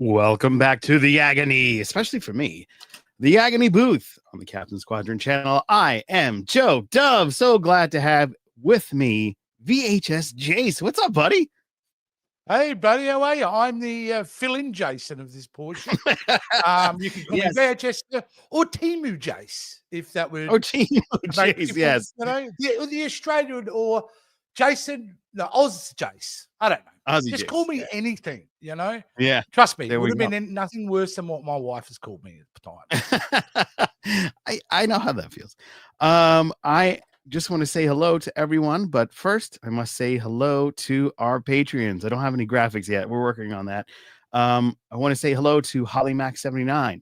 Welcome back to the agony, especially for me, the agony booth on the Captain's Quadrant channel. I am Joe Dove. So glad to have with me VHS Jace. What's up, buddy? Hey, buddy, how are you? I'm the fill-in Jason of this portion. You can call me VHS or Timu Jace, if that would. Oh, Timu Jace, yes. You know, the Australian or Jason, no, Oz Jace. I don't know. Aussie Just Jace, call me anything, you know? Yeah. Trust me, it would have been nothing worse than what my wife has called me at the time. I know how that feels. I just want to say hello to everyone, but first I must say hello to our Patreons. I don't have any graphics yet. We're working on that. I want to say hello to HollyMac79. I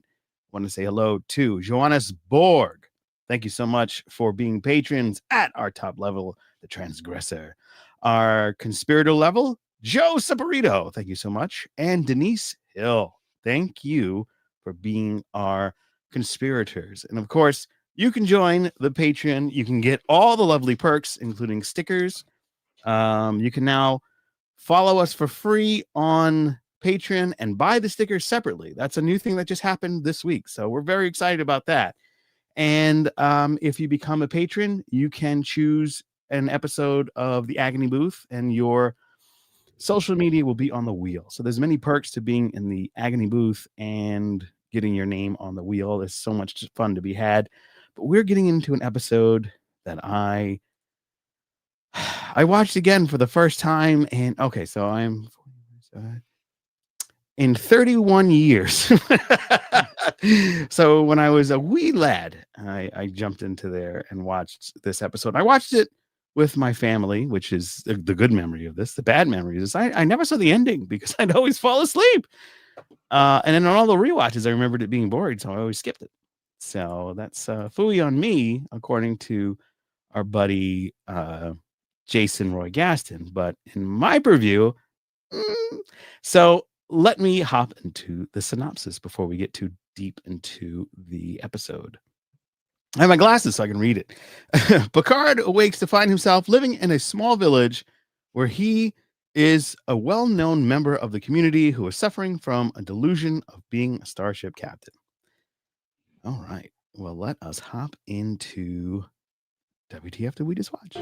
want to say hello to Johannes Borg. Thank you so much for being patrons at our top level, the Transgressor. Our conspirator level, Joe Saporito. Thank you so much. And Denise Hill. Thank you for being our conspirators. And of course, you can join the Patreon. You can get all the lovely perks, including stickers. You can now follow us for free on Patreon and buy the stickers separately. That's a new thing that just happened this week. So we're very excited about that. And if you become a patron, you can choose an episode of the Agony Booth, and your social media will be on the wheel. So there's many perks to being in the Agony Booth and getting your name on the wheel. There's so much fun to be had. But we're getting into an episode that I watched again for the first time. And okay, so I'm in 31 years. So when I was a wee lad, I jumped into there and watched this episode. I watched it with my family, which is the good memory of this. The bad memory is I never saw the ending because I'd always fall asleep. And then on all the rewatches, I remembered it being boring, so I always skipped it. So that's phooey on me, according to our buddy Jason Roy Gaston. But in my purview, so let me hop into the synopsis before we get too deep into the episode. I have my glasses so I can read it. Picard awakes to find himself living in a small village where he is a well-known member of the community who is suffering from a delusion of being a starship captain. All right. Well, let us hop into WTF Did We Just Watch?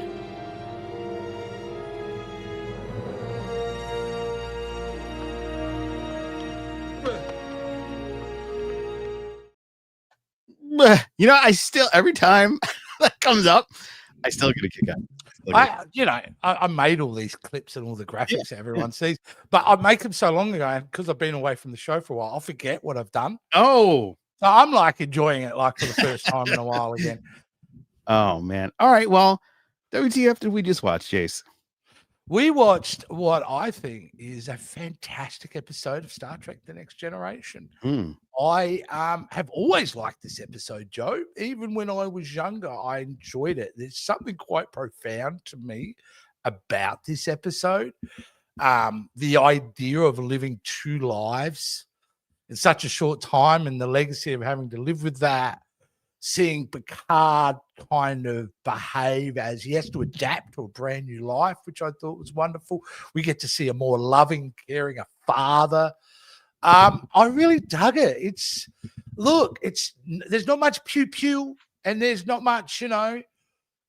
You know, I still, every time that comes up, I still get a kick out. I made all these clips and all the graphics that everyone sees, but I make them so long ago because I've been away from the show for a while. I'll forget what I've done. Oh, so I'm like enjoying it like for the first time in a while again. Oh man! All right, well, WTF did we just watch, Jace? We watched what I think is a fantastic episode of Star Trek: The Next Generation. I have always liked this episode, Joe. Even when I was younger, I enjoyed it. There's something quite profound to me about this episode. The idea of living two lives in such a short time and the legacy of having to live with that. Seeing Picard kind of behave as he has to adapt to a brand new life, which I thought was wonderful. We get to see a more loving, caring father. I really dug it. There's not much pew pew, and there's not much,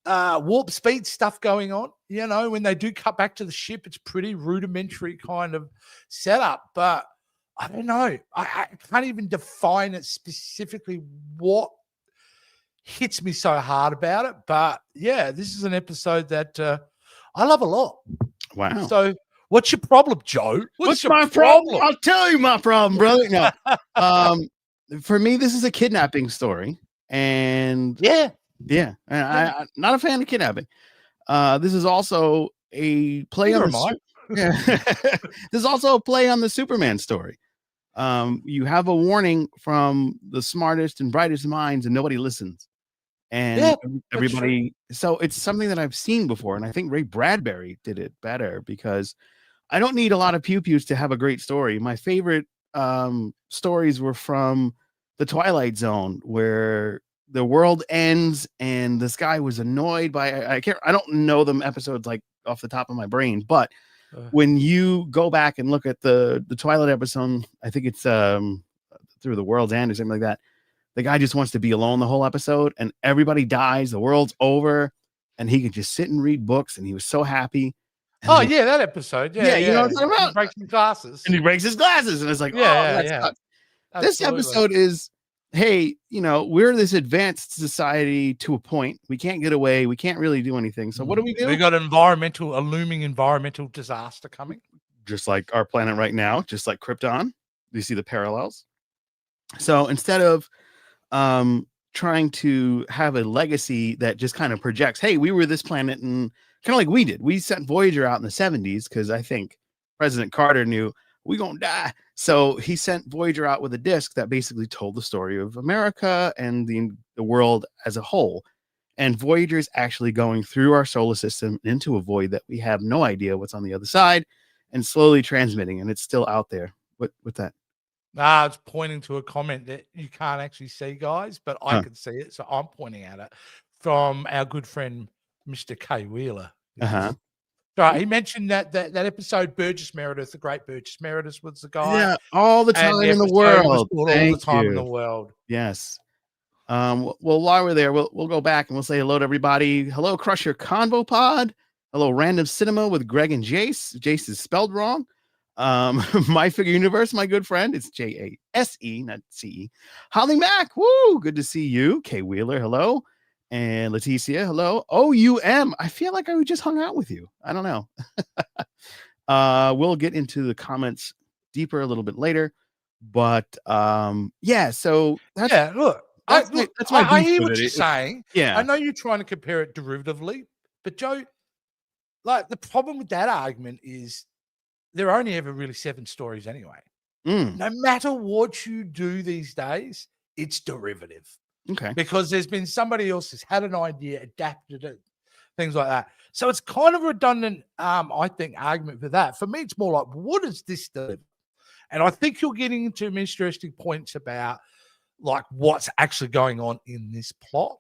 warp speed stuff going on. You know, when they do cut back to the ship, it's pretty rudimentary kind of setup. But I don't know. I can't even define it specifically what hits me so hard about it. But yeah, this is an episode that I love a lot. Wow. So what's your problem, Joe? What's my problem? I'll tell you my problem, brother. No. For me, this is a kidnapping story. And I'm not a fan of kidnapping. This is also a play on this is also a play on the Superman story. You have a warning from the smartest and brightest minds, and nobody listens. And everybody, so it's something that I've seen before, and I think Ray Bradbury did it better because I don't need a lot of pew-pews to have a great story. My favorite stories were from the Twilight Zone, where the world ends and this guy was annoyed by I don't know them episodes like off the top of my brain, but when you go back and look at the Twilight episode, I think it's Through the World's End or something like that. The guy just wants to be alone the whole episode, and everybody dies. The world's over, and he can just sit and read books, and he was so happy. And oh yeah, that episode. Yeah, you know what I'm talking about. He breaks his glasses, and he breaks his glasses, and it's like, that sucks. This episode is, hey, we're this advanced society to a point. We can't get away. We can't really do anything. So what do we do? We got a looming environmental disaster coming. Just like our planet right now, just like Krypton. You see the parallels. So instead of trying to have a legacy that just kind of projects, hey, we were this planet, and kind of like we did. We sent Voyager out in the 70s because I think President Carter knew we're going to die. So he sent Voyager out with a disc that basically told the story of America and the world as a whole. And Voyager is actually going through our solar system into a void that we have no idea what's on the other side, and slowly transmitting, and it's still out there. With that? It's pointing to a comment that you can't actually see, guys, but I can see it. So I'm pointing at it from our good friend, Mr. K. Wheeler. Right. He mentioned that episode, Burgess Meredith, the great Burgess Meredith was the guy. Yeah, all the time in the world. All the time in the world. Yes. Well, while we're there, we'll go back and we'll say hello to everybody. Hello, Crush Your Convo Pod. Hello, Random Cinema with Greg and Jace. Jace is spelled wrong. My Figure Universe, my good friend. It's Jase, not CE. Holly Mack, woo! Good to see you. Kay Wheeler, hello. And Leticia, hello. OUM, I feel like I just hung out with you. I don't know. We'll get into the comments deeper a little bit later. But so that's look. I hear what you're saying. Yeah. I know you're trying to compare it derivatively, but Joe, like the problem with that argument is there are only ever really 7 stories anyway. No matter what you do these days, it's derivative. Okay. Because there's been somebody else who's had an idea, adapted it, things like that. So it's kind of redundant, I think, argument for that. For me, it's more like, what does this deliver? And I think you're getting into interesting points about like what's actually going on in this plot.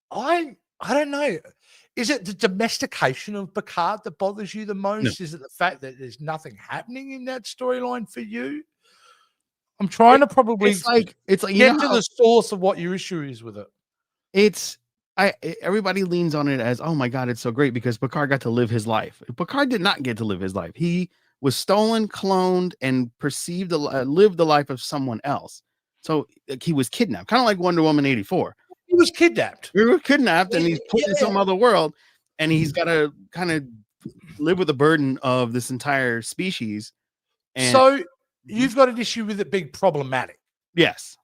I don't know. Is it the domestication of Picard that bothers you the most? No. Is it the fact that there's nothing happening in that storyline for you? I'm trying to probably it's like get to the source of what your issue is with it. Everybody leans on it as, oh my God, it's so great because Picard got to live his life. Picard did not get to live his life. He was stolen, cloned, and perceived lived the life of someone else. So he was kidnapped, kind of like Wonder Woman 84. He was kidnapped. We were kidnapped, and he's put in some other world, and he's got to kind of live with the burden of this entire species. And so you've got an issue with it being problematic. Yes.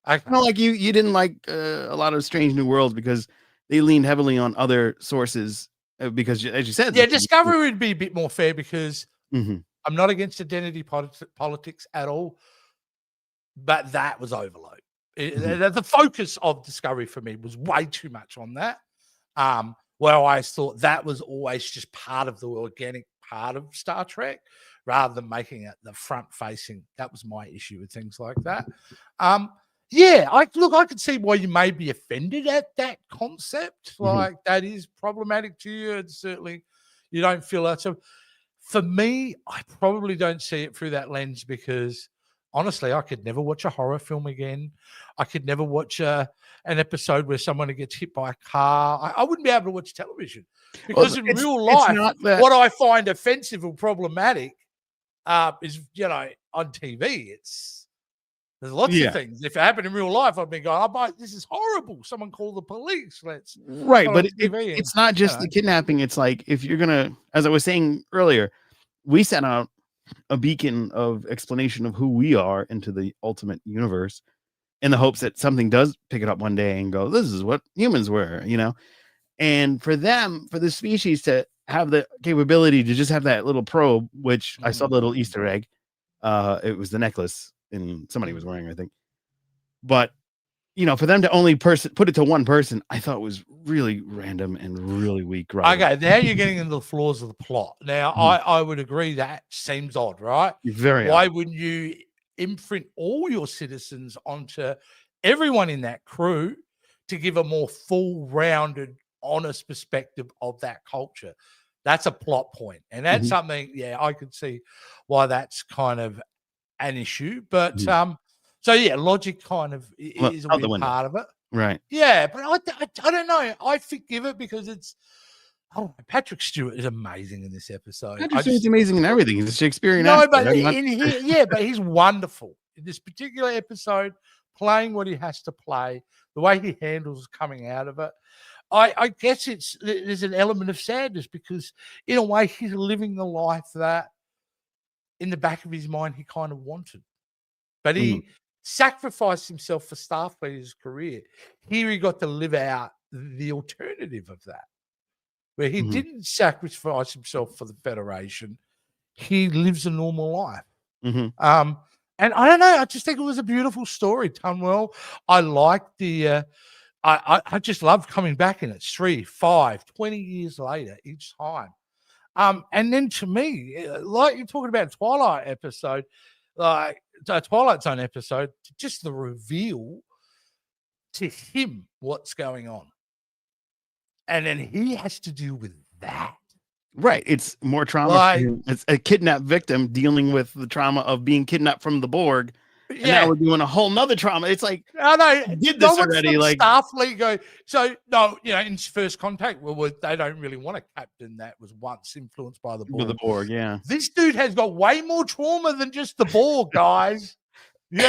I kind of like you didn't like a lot of Strange New Worlds because they leaned heavily on other sources because, as you said, Discovery would be a bit more fair because I'm not against identity politics at all, but that was overload. The focus of Discovery for me was way too much on that. Well, I thought that was always just part of the organic part of Star Trek rather than making it the front facing. That was my issue with things like that. I could see why you may be offended at that concept. Like that is problematic to you. And certainly you don't feel that. So for me, I probably don't see it through that lens because honestly, I could never watch a horror film again. I could never watch an episode where someone gets hit by a car. I wouldn't be able to watch television because in real life, what I find offensive or problematic is, on TV, there's lots of things. If it happened in real life, I'd be going, this is horrible. Someone call the police. Right. But it's not just the kidnapping. It's like, if you're going to, as I was saying earlier, we sent out a beacon of explanation of who we are into the ultimate universe in the hopes that something does pick it up one day and go, this is what humans were, and for the species to have the capability to just have that little probe, which I saw the little Easter egg. It was the necklace and somebody was wearing, I think, but for them to only put it to one person, I thought was really random and really weak. Right. Okay, now you're getting into the flaws of the plot. Now, I would agree that seems odd, right? Why wouldn't you imprint all your citizens onto everyone in that crew to give a more full-rounded, honest perspective of that culture? That's a plot point, and that's Mhm. something. Yeah, I could see why that's kind of an issue. But Mhm. so yeah, logic kind of Well, is a out the weird window. part of it. Right. Yeah, but I don't know. I forgive it because it's. Oh, Patrick Stewart is amazing in this episode. Patrick Stewart's amazing in everything. He's a Shakespearean No, actor. but I'm not in here, yeah, but he's wonderful in this particular episode, playing what he has to play, the way he handles coming out of it. I guess there's an element of sadness because in a way he's living the life that in the back of his mind he kind of wanted. But Mhm. he sacrificed himself for Starfleet's career. Here he got to live out the alternative of that, where he Mhm. didn't sacrifice himself for the Federation. He lives a normal life. Mhm. And I don't know, I just think it was a beautiful story done well. I like the I just love coming back in it 3, 5, 20 years later each time. And then to me, like you're talking about Twilight episode, like the Twilight Zone episode, just the reveal to him what's going on. And then he has to deal with that. Right. It's more trauma for Like, him. It's a kidnapped victim dealing with the trauma of being kidnapped from the Borg. And now yeah. we're doing a whole nother trauma. It's like, I know. we did No this one already. from Like, Starfleet go. So no, in First Contact, well, they don't really want a captain that was once influenced by the with the Borg. Borg. Yeah. This dude has got way more trauma than just the Borg, guys. He lived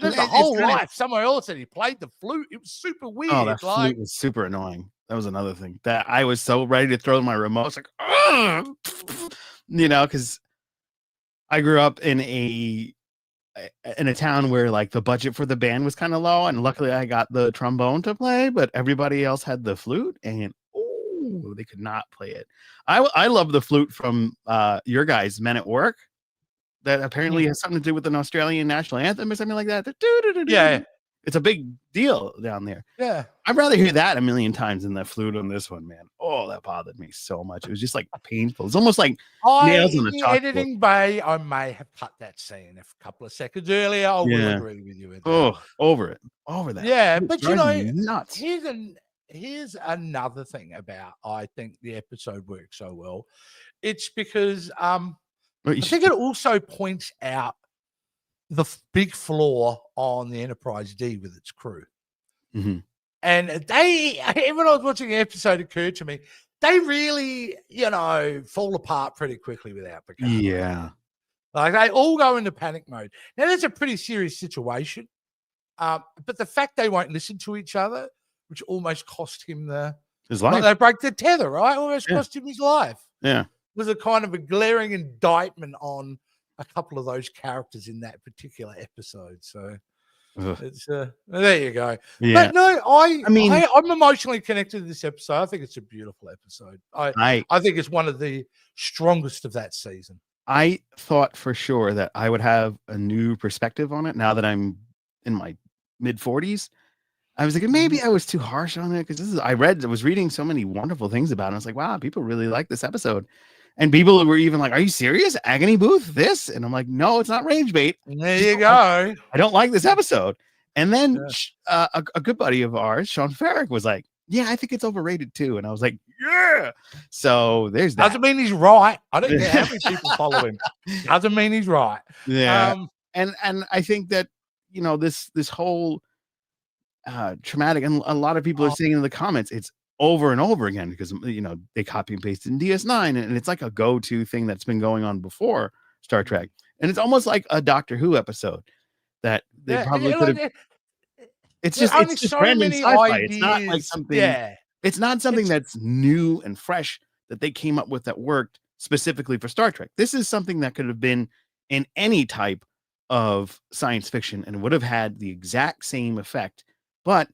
a It's whole kind of, life somewhere else, and he played the flute. It was super oh, that weird. Like, flute was super annoying. That was another thing that I was so ready to throw my remote. I was like, "Ugh!" Because I grew up in a town where like the budget for the band was kind of low, and luckily I got the trombone to play, but everybody else had the flute, and oh, they could not play it. I love the flute from your guys' Men at Work. That apparently has something to do with an Australian national anthem or something like that. yeah, It's a big deal down there. yeah. I'd rather hear that a million times than the flute on this one, man. Oh, that bothered me so much. It was just like painful. It's almost like nails on In a the chalkboard. editing bay, I may have cut that scene a couple of seconds earlier. I will Yeah. agree with you with that. Oh, over it. Over that. Yeah, It but drives me nuts. here's another thing about I think the episode works so well. It's because But I think it also points out the big flaw on the Enterprise D with its crew. Mhm. And when I was watching the episode, it occurred to me, they really, fall apart pretty quickly without Picard. Yeah. Like they all go into panic mode. Now that's a pretty serious situation. But the fact they won't listen to each other, which almost cost him His like life. they break the tether, right? Almost Yeah. cost him his life. Yeah. Was a kind of a glaring indictment on a couple of those characters in that particular episode. So Ugh. it's there you go. Yeah. But no, I mean, I'm emotionally connected to this episode. I think it's a beautiful episode. I I think it's one of the strongest of that season. I thought for sure that I would have a new perspective on it now that I'm in my mid 40s. I was like, maybe I was too harsh on it because I was reading so many wonderful things about it. I was like, wow, people really like this episode. And people were even like, are you serious? Agony Booth, this? And I'm like, no, it's not range bait. There you go. I don't like this episode. And then Yeah. a good buddy of ours, Sean Farrick, was like, yeah, I think it's overrated too. And I was like, yeah. So there's that. Doesn't mean he's right. I don't care how many people follow him. Doesn't mean he's right. Yeah. And I think that, this whole traumatic, and a lot of people are saying in the comments, it's over and over again because they copy and paste in DS9, and it's like a go-to thing that's been going on before Star Trek. And it's almost like a Doctor Who episode that they probably could have. It's just random sci-fi. It's not like something. Yeah. It's not something that's new and fresh that they came up with that worked specifically for Star Trek. This is something that could have been in any type of science fiction and would have had the exact same effect, but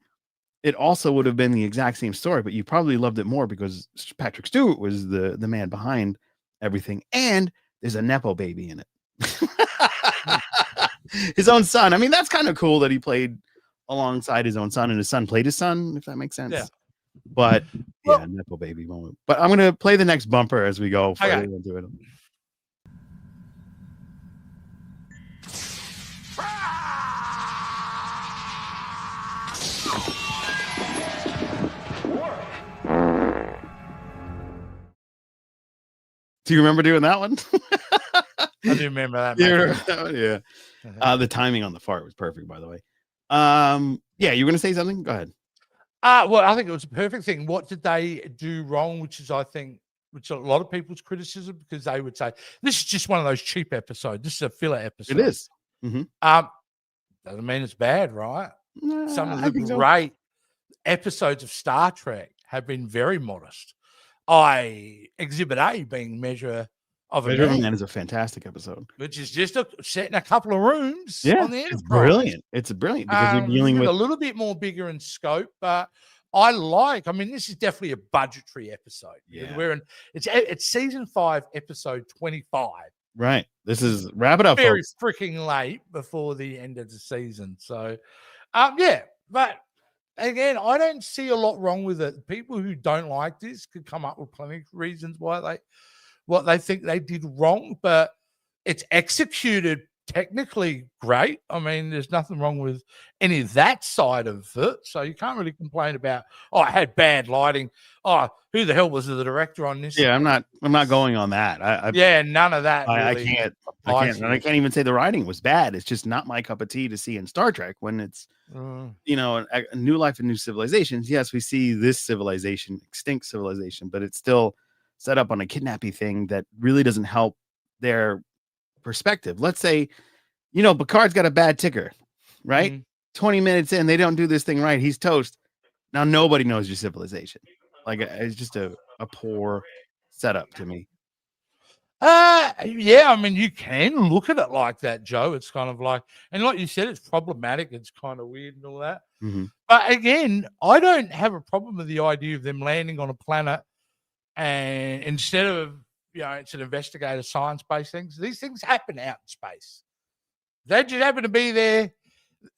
it also would have been the exact same story, but you probably loved it more because Patrick Stewart was the man behind everything, and there's a Nepo baby in it. His own son. I mean, that's kind of cool that he played alongside his own son, and his son played his son, if that makes sense. Yeah. But Nepo baby moment. But I'm going to play the next bumper as we go further into it. Do you remember doing that one? I do remember that. You remember that one? Yeah. The timing on the fart was perfect, by the way. Yeah, you were gonna say something? Go ahead. Well, I think it was a perfect thing. What did they do wrong? Which is, I think, which a lot of people's criticism, because they would say this is just one of those cheap episodes. This is a filler episode. It is. Mm-hmm. Doesn't mean it's bad, right? Some of the so. great episodes of Star Trek have been very modest. Exhibit A being Measure of a Man is a fantastic episode, which is just set in a couple of rooms on the Enterprise. It's brilliant. It's brilliant because you're dealing with a little bit more bigger in scope, but I mean, this is definitely a budgetary episode. Yeah. It's season 5, episode 25. Right. This is wrap it up. Very freaking late before the end of the season. So, yeah, but again, I don't see a lot wrong with it. People who don't like this could come up with plenty of reasons why what they think they did wrong, but it's executed technically great. I mean, there's nothing wrong with any of that side of it. So you can't really complain about, I had bad lighting. Oh, who the hell was the director on this? Yeah, I'm not going on that. None of that. Really I can't even say the writing was bad. It's just not my cup of tea to see in Star Trek when it's a new life and new civilizations. Yes, we see this civilization, extinct civilization, but it's still set up on a kidnapping thing that really doesn't help their perspective. Let's say, Picard's got a bad ticker, right? Mm-hmm. 20 minutes in, they don't do this thing right. He's toast. Now nobody knows your civilization. Like, it's just a poor setup to me. Yeah, I mean, you can look at it like that, Joe. It's kind of like, and like you said, it's problematic. It's kind of weird and all that. Mm-hmm. But again, I don't have a problem with the idea of them landing on a planet, and instead of, it's an investigative science-based things. These things happen out in space. They just happen to be there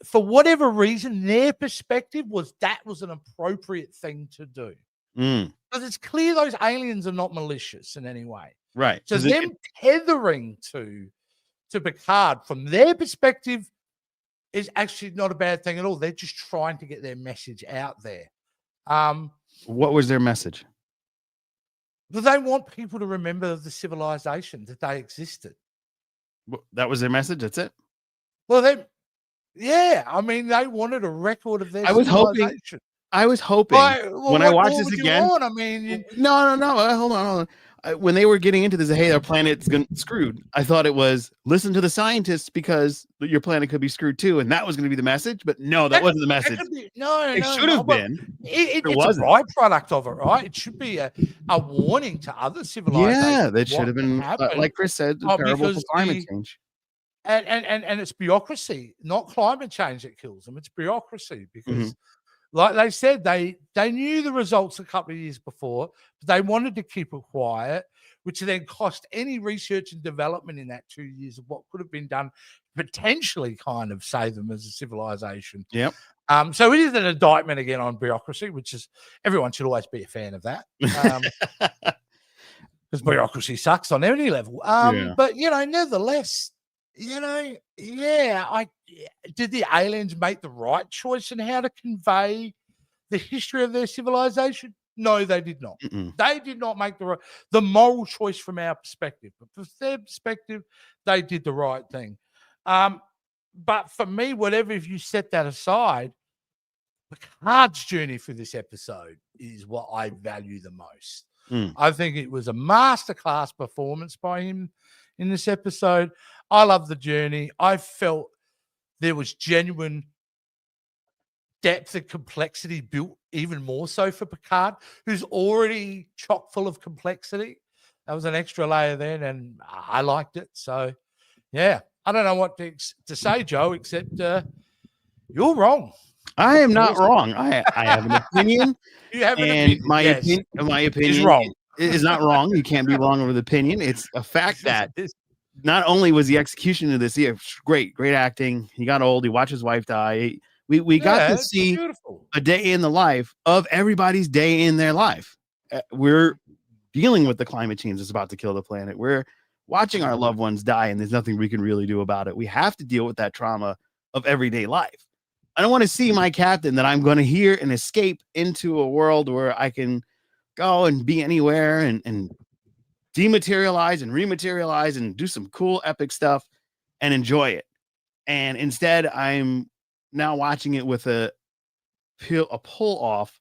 for whatever reason. Their perspective was that was an appropriate thing to do. Because it's clear those aliens are not malicious in any way. Right. So them tethering to Picard from their perspective is actually not a bad thing at all. They're just trying to get their message out there. What was their message? They want people to remember the civilization, that they existed. That was their message? That's it? Well, I mean, they wanted a record of their civilization. I was hoping when I watched this again. I mean, no. Hold on. When they were getting into this, hey, our planet's screwed. I thought it was listen to the scientists because your planet could be screwed too, and that was going to be the message. But no, that wasn't the message. It should have been. It's a byproduct of it, right? It should be a warning to other civilizations. Yeah, that should have been, like Chris said, terrible for climate change. And it's bureaucracy, not climate change that kills them. It's bureaucracy because. Like they said, they knew the results a couple of years before, but they wanted to keep it quiet, which then cost any research and development in that 2 years of what could have been done, potentially kind of save them as a civilization. Yep. So it is an indictment again on bureaucracy, which is everyone should always be a fan of that. Because bureaucracy sucks on any level. But nevertheless, did the aliens make the right choice in how to convey the history of their civilization? No, they did not. They did not make the moral choice from our perspective. But from their perspective, they did the right thing. But for me, if you set that aside, Picard's journey for this episode is what I value the most. I think it was a masterclass performance by him in this episode. I love the journey. I felt there was genuine depth and complexity built even more so for Picard, who's already chock full of complexity. That was an extra layer then, and I liked it. So, yeah, I don't know what to say, Joe, except you're wrong. I am not wrong. I have an opinion. You have an opinion. My opinion is wrong. Is not wrong. You can't be wrong with opinion. It's a fact that not only was the execution of this great acting. He got old. He watched his wife die. We got to see a day in the life of everybody's day in their life. We're dealing with the climate change that's about to kill the planet. We're watching our loved ones die, and there's nothing we can really do about it. We have to deal with that trauma of everyday life. I don't want to see my captain that I'm going to hear and escape into a world where I can go and be anywhere and dematerialize and rematerialize and do some cool epic stuff and enjoy it. And instead, I'm now watching it with a pull off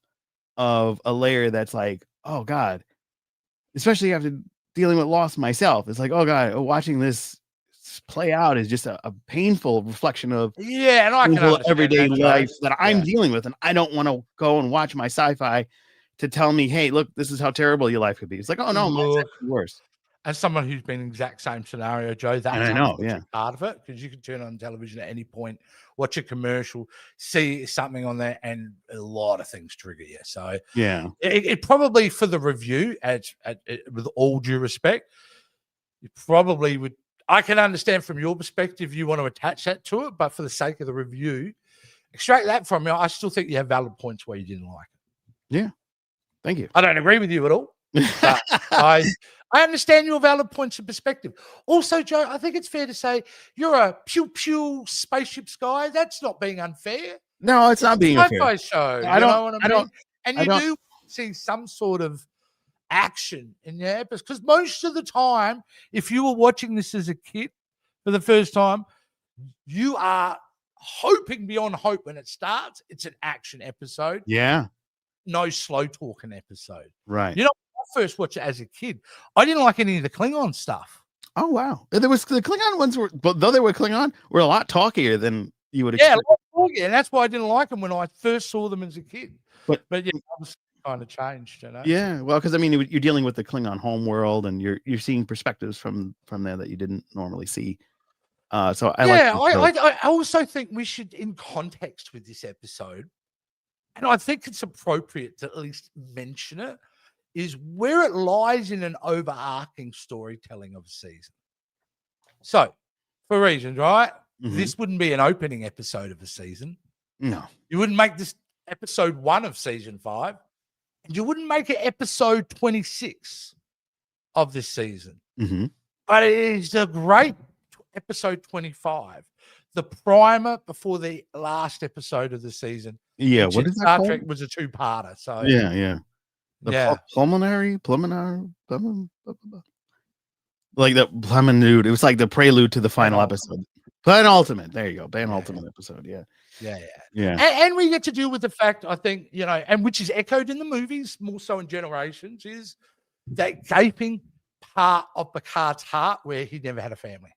of a layer that's like, oh God, especially after dealing with loss myself. It's like, oh God, watching this play out is just a painful reflection of and I can understand everyday that, life that I'm dealing with. And I don't want to go and watch my sci-fi to tell me, hey, look, this is how terrible your life could be. It's like, oh no, mine's actually worse. As someone who's been in the exact same scenario, Joe, that's I know, part of it, because you can turn on television at any point, watch a commercial, see something on there, and a lot of things trigger you. So it probably, for the review, with all due respect, you probably would. I can understand from your perspective you want to attach that to it, but for the sake of the review, extract that from me. I still think you have valid points where you didn't like it. Yeah, thank you. I don't agree with you at all. But I understand your valid points of perspective. Also, Joe, I think it's fair to say you're a pew spaceships guy. That's not being unfair. No, it's not being unfair. Show. I don't. And you do see some sort of action in your episodes, because most of the time, if you were watching this as a kid for the first time, you are hoping beyond hope when it starts. It's an action episode. Yeah. No slow talking episode. Right. You know, I first watched it as a kid, I didn't like any of the Klingon stuff. Oh wow. There was the Klingon ones but though they were Klingon, were a lot talkier than you would expect. Yeah, a lot talkier, and that's why I didn't like them when I first saw them as a kid. But yeah, I was kind of changed, you know. Yeah, well, because I mean, you're dealing with the Klingon home world, and you're seeing perspectives from there that you didn't normally see. So I also think we should, in context with this episode, and I think it's appropriate to at least mention it, is where it lies in an overarching storytelling of a season. So, for reasons, right? Mm-hmm. This wouldn't be an opening episode of a season. No. You wouldn't make this episode 1 of season 5. And you wouldn't make it episode 26 of this season. Mm-hmm. But it is a great episode 25, the primer before the last episode of the season. Yeah, what is that Star called? Trek was a 2-parter. So pulmonary, like the Pleminute. It was like the prelude to the final episode. Penultimate. There you go. Penultimate episode. Yeah. And we get to deal with the fact, I think, you know, and which is echoed in the movies, more so in Generations, is that gaping part of Picard's heart where he never had a family.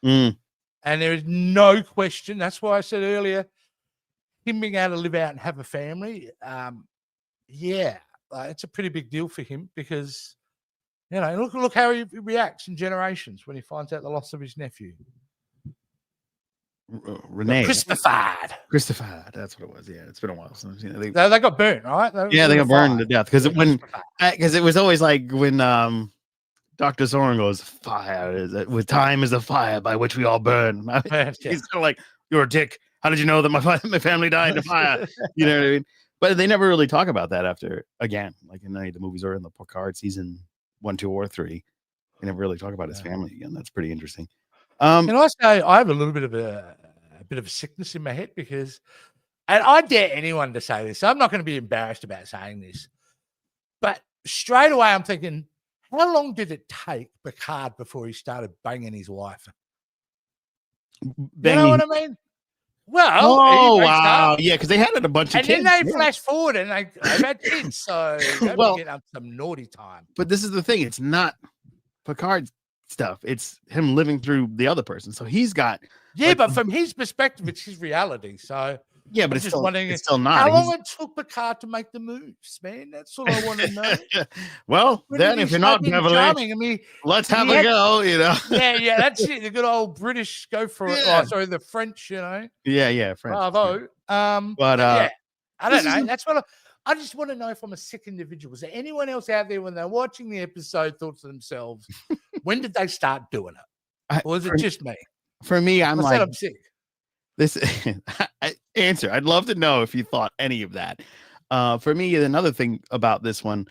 Mm. And there is no question. That's why I said earlier, him being able to live out and have a family, it's a pretty big deal for him, because, you know, look how he reacts in Generations when he finds out the loss of his nephew. Renee. Christopher. That's what it was. Yeah, it's been a while since they got burnt, right? They got burned to death, because it was always like when Dr. Soren goes, "Fire with time is a fire by which we all burn." He's kind of like, "You're a dick. How did you know that my family died in a fire?" You know what I mean? But they never really talk about that after, again, like in any of the movies or in the Picard season 1, 2, or 3. They never really talk about his family again. That's pretty interesting. Can I say I have a little bit of a sickness in my head, because, and I dare anyone to say this, I'm not going to be embarrassed about saying this, but straight away I'm thinking, how long did it take Picard before he started banging his wife? Banging. You know what I mean? Well, wow, yeah, because they had it a bunch of kids. And then they flash forward and they've had kids, so they're getting up some naughty time. But this is the thing, it's not Picard's stuff, it's him living through the other person, so he's got but from his perspective it's his reality, so but it's still not how long it took Picard to make the moves, man. That's all I want to know. Well, then if you're not Beverly, let's have a go, you know. yeah, that's it, the good old British go for it. The French, you know. French. Bravo. But I don't know, that's what I just want to know from a sick individual. Was there anyone else out there when they're watching the episode thought to themselves, when did they start doing it? Or was it just me? For me, I'm sick. This answer. I'd love to know if you thought any of that. For me, another thing about this one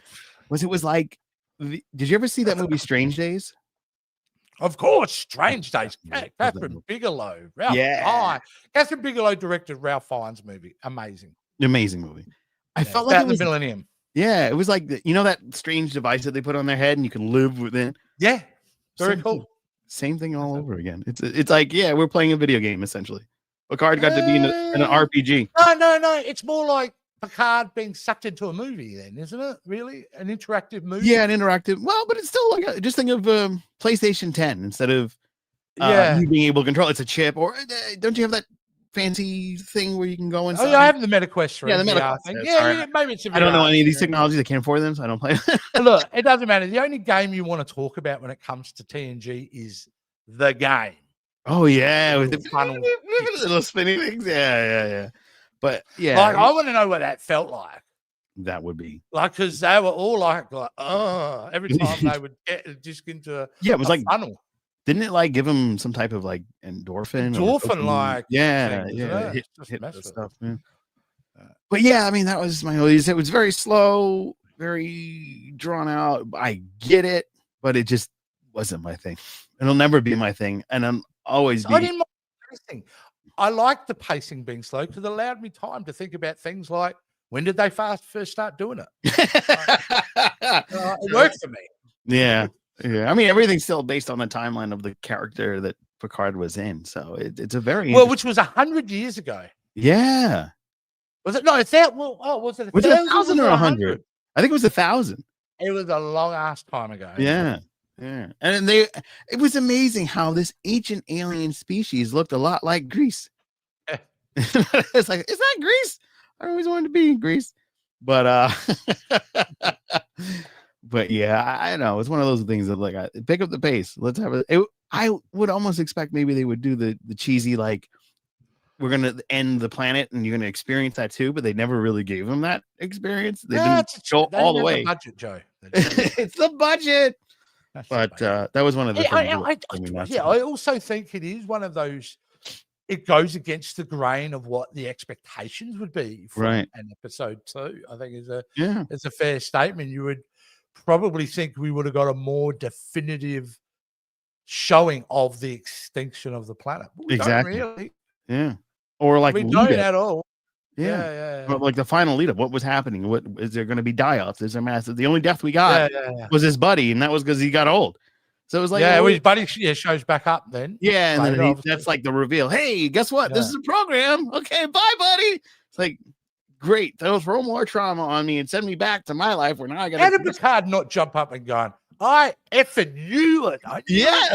was it was like, did you ever see that movie Strange Days? Of course, Strange Days. Catherine Bigelow. Ralph Fiennes. Catherine Bigelow directed Ralph Fiennes' movie. Amazing movie. I felt like about the millennium. Yeah, it was like you know that strange device that they put on their head and you can live within. Yeah, very Same cool. thing. Same thing all over again. It's like, yeah, we're playing a video game essentially. Picard got to be in an RPG. No. It's more like Picard being sucked into a movie, then, isn't it? Really, an interactive movie. Yeah, an interactive. Well, but it's still like just think of PlayStation 10 instead of you being able to control. It's a chip, or don't you have that fancy thing where you can go inside? Oh, yeah, I have the MetaQuest 3. Yeah, the MetaQuest. Yeah, maybe it's. I don't know any of these technologies. I can't afford them, so I don't play. Look, it doesn't matter. The only game you want to talk about when it comes to TNG is the game. Oh yeah, with the funnel, little spinning things. Yeah. But yeah, like I want to know what that felt like. That would be like, because they were all like oh, every time they would get a disc into it was like funnel. Didn't it like give him some type of like endorphin? Like hit the stuff. Yeah. But yeah, I mean that was my. It was very slow, very drawn out. I get it, but it just wasn't my thing. It'll never be my thing, and I'm always. I didn't mind pacing. I liked the pacing being slow because it allowed me time to think about things like when did they first start doing it. It worked for me. Yeah. I mean, everything's still based on the timeline of the character that Picard was in, so it's a very which was 100 years ago. Yeah. Was it? No, it's that. Well, was it? Was it 1,000 or 100? I think it was 1,000. It was a long ass time ago. Yeah. And it was amazing how this ancient alien species looked a lot like Greece. It's like, is that Greece? I always wanted to be in Greece, but but yeah, I know it's one of those things that like I pick up the pace. Let's have it. I would almost expect maybe they would do the cheesy like we're gonna end the planet and you're gonna experience that too, but they never really gave them that experience. They didn't go all the way. Budget, Joe. It's the budget. But that was one of the things. I also think it is one of those. It goes against the grain of what the expectations would be from an episode 2. I think it's a fair statement. You would probably think we would have got a more definitive showing of the extinction of the planet. But we don't really. Yeah. Or like we don't at all. Yeah. But like the final lead up, what was happening? What is there going to be die-offs? Is there massive? The only death we got was his buddy, and that was because he got old. So it was like, his buddy shows back up then. Yeah, and then that's like the reveal. Hey, guess what? This is a program. Okay, bye, buddy. It's like, great. They'll throw more trauma on me and send me back to my life where now I got. How did Picard not jump up and go, I effing you?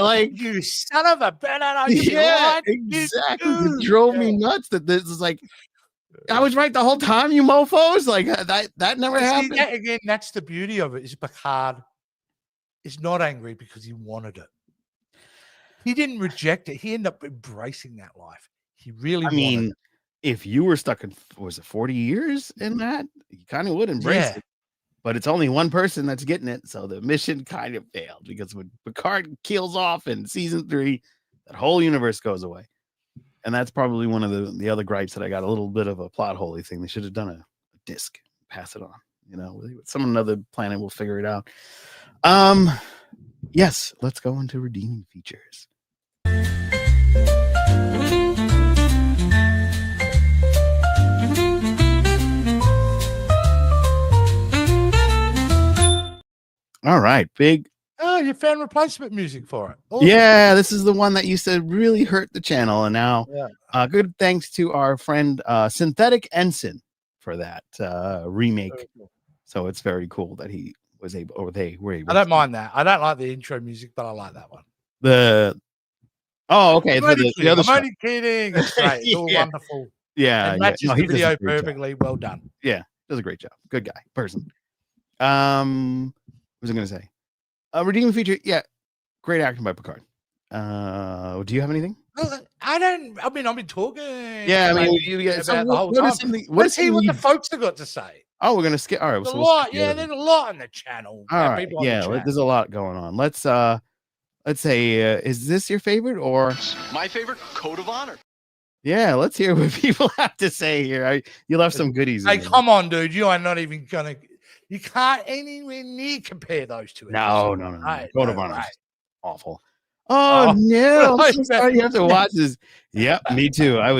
Like you son of a banana. Exactly. It drove me nuts that this is like. I was right the whole time, you mofos. Like that never happened. Again, that's the beauty of it. Is Picard is not angry because he wanted it. He didn't reject it. He ended up embracing that life. He really wanted it. If you were stuck in 40 years in that, you kind of would embrace it. But it's only one person that's getting it. So the mission kind of failed because when Picard kills off in season 3, that whole universe goes away. And that's probably one of the other gripes that I got a little bit of a plot hole thing. They should have done a disc, pass it on. Some another planet will figure it out. Yes, let's go into redeeming features. All right, big. Oh, you found replacement music for it. Awesome. Yeah, this is the one that used to really hurt the channel, and now, good thanks to our friend Synthetic Ensign for that remake. Cool. So it's very cool that he was able, or they were able. I don't mind that. I don't like the intro music, but I like that one. Okay. I'm only kidding. It's great. It's all wonderful. Yeah, and matches the video perfectly. Job. Well done. Yeah, does a great job. Good guy, person. What was I going to say? Redeeming feature, great acting by Picard. Do you have anything? I don't. I mean, I've been talking. Yeah, I mean, you get about the whole time. Let's see what the folks have got to say. Oh, we're gonna skip. All right, there's a lot. Yeah, there's a lot on the channel. All right, there's a lot going on. Let's say, is this your favorite or my favorite? Code of Honor. Yeah, let's hear what people have to say here. You left some goodies. Hey, come on, dude. You are not even gonna. You can't anywhere near compare those two. No. Code of Honor. Awful. Oh no! I'm so sorry you have to watch this. Yep, me too. I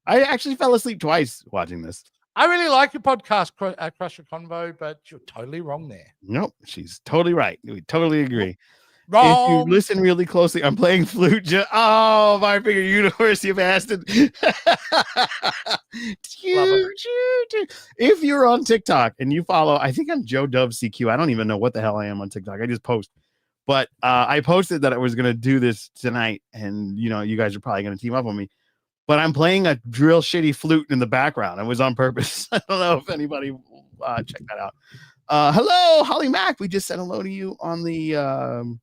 actually fell asleep twice watching this. I really like your podcast, Crusher Convo, but you're totally wrong there. Nope, she's totally right. We totally agree. If you Wrong. listen really closely, I'm playing flute. Oh, my finger, University of Aston. If you're on TikTok and you follow, I think I'm Joe Dove CQ. I don't even know what the hell I am on TikTok. I just post. But I posted that I was going to do this tonight, and you guys are probably going to team up on me. But I'm playing a real shitty flute in the background. It was on purpose. I don't know if anybody check that out. Hello, Holly Mack. We just said hello to you on the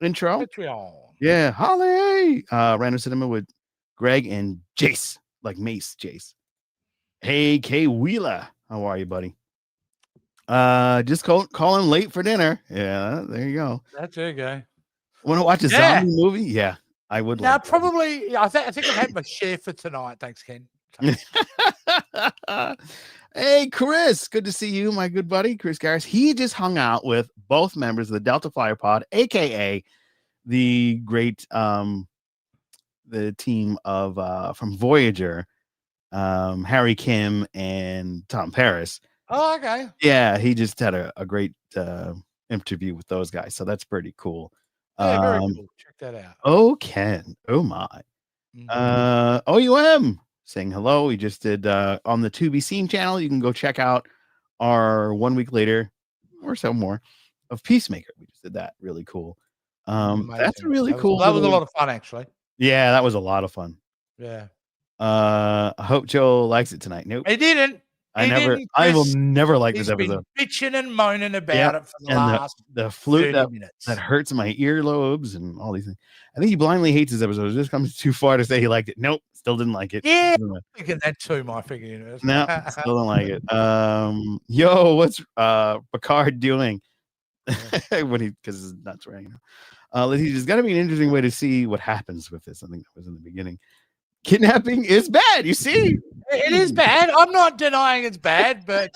intro. Patreon. Yeah, Holly. Random Cinema with Greg and Jace, like Mace Jace. Hey, Kay Wheeler. How are you, buddy? Just calling late for dinner. Yeah, there you go. There you go. Want to watch a zombie movie? Yeah, I would. Now, probably. I think I've had my share for tonight. Thanks, Ken. Hey, Chris. Good to see you, my good buddy, Chris Garris. He just hung out with both members of the Delta Flyer Pod, aka the great the team of from Voyager, Harry Kim and Tom Paris. Oh, okay. Yeah, he just had a great interview with those guys, so that's pretty cool. Yeah, very cool. Check that out. Oh, Ken. Oh my. OUM saying hello. We just did on the To Be Seen channel. You can go check out our 1 week later or so more of Peacemaker. We just did that. Really cool. That's really cool. That was a lot of fun, actually. Yeah, that was a lot of fun. Yeah. I hope Joe likes it tonight. Nope. He didn't. I will never like this episode. Been bitching and moaning about it for the last the flute 30 minutes. That hurts my earlobes and all these things. I think he blindly hates this episode. It just comes too far to say he liked it. Nope, still didn't like it. Yeah, I'm thinking that too, my figure universe. No, still don't like it. Yo, what's Picard doing? Because it's nuts right now. There's got to be an interesting way to see what happens with this. I think that was in the beginning. Kidnapping is bad. You see, it is bad. I'm not denying it's bad, but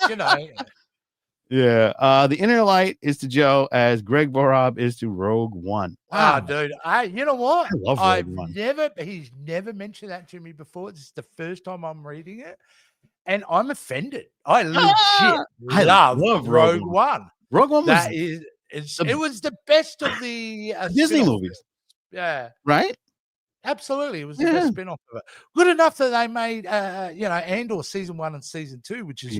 Yeah. The inner light is to Joe as Greg Borob is to Rogue One. Wow, dude. You know what? I love Rogue One. He's never mentioned that to me before. This is the first time I'm reading it, and I'm offended. I legit love Rogue One. Rogue One was it was the best of the Disney movies. Yeah. Right? Absolutely. It was the best spin-off of it. Good enough that they made Andor season 1 and season 2, which is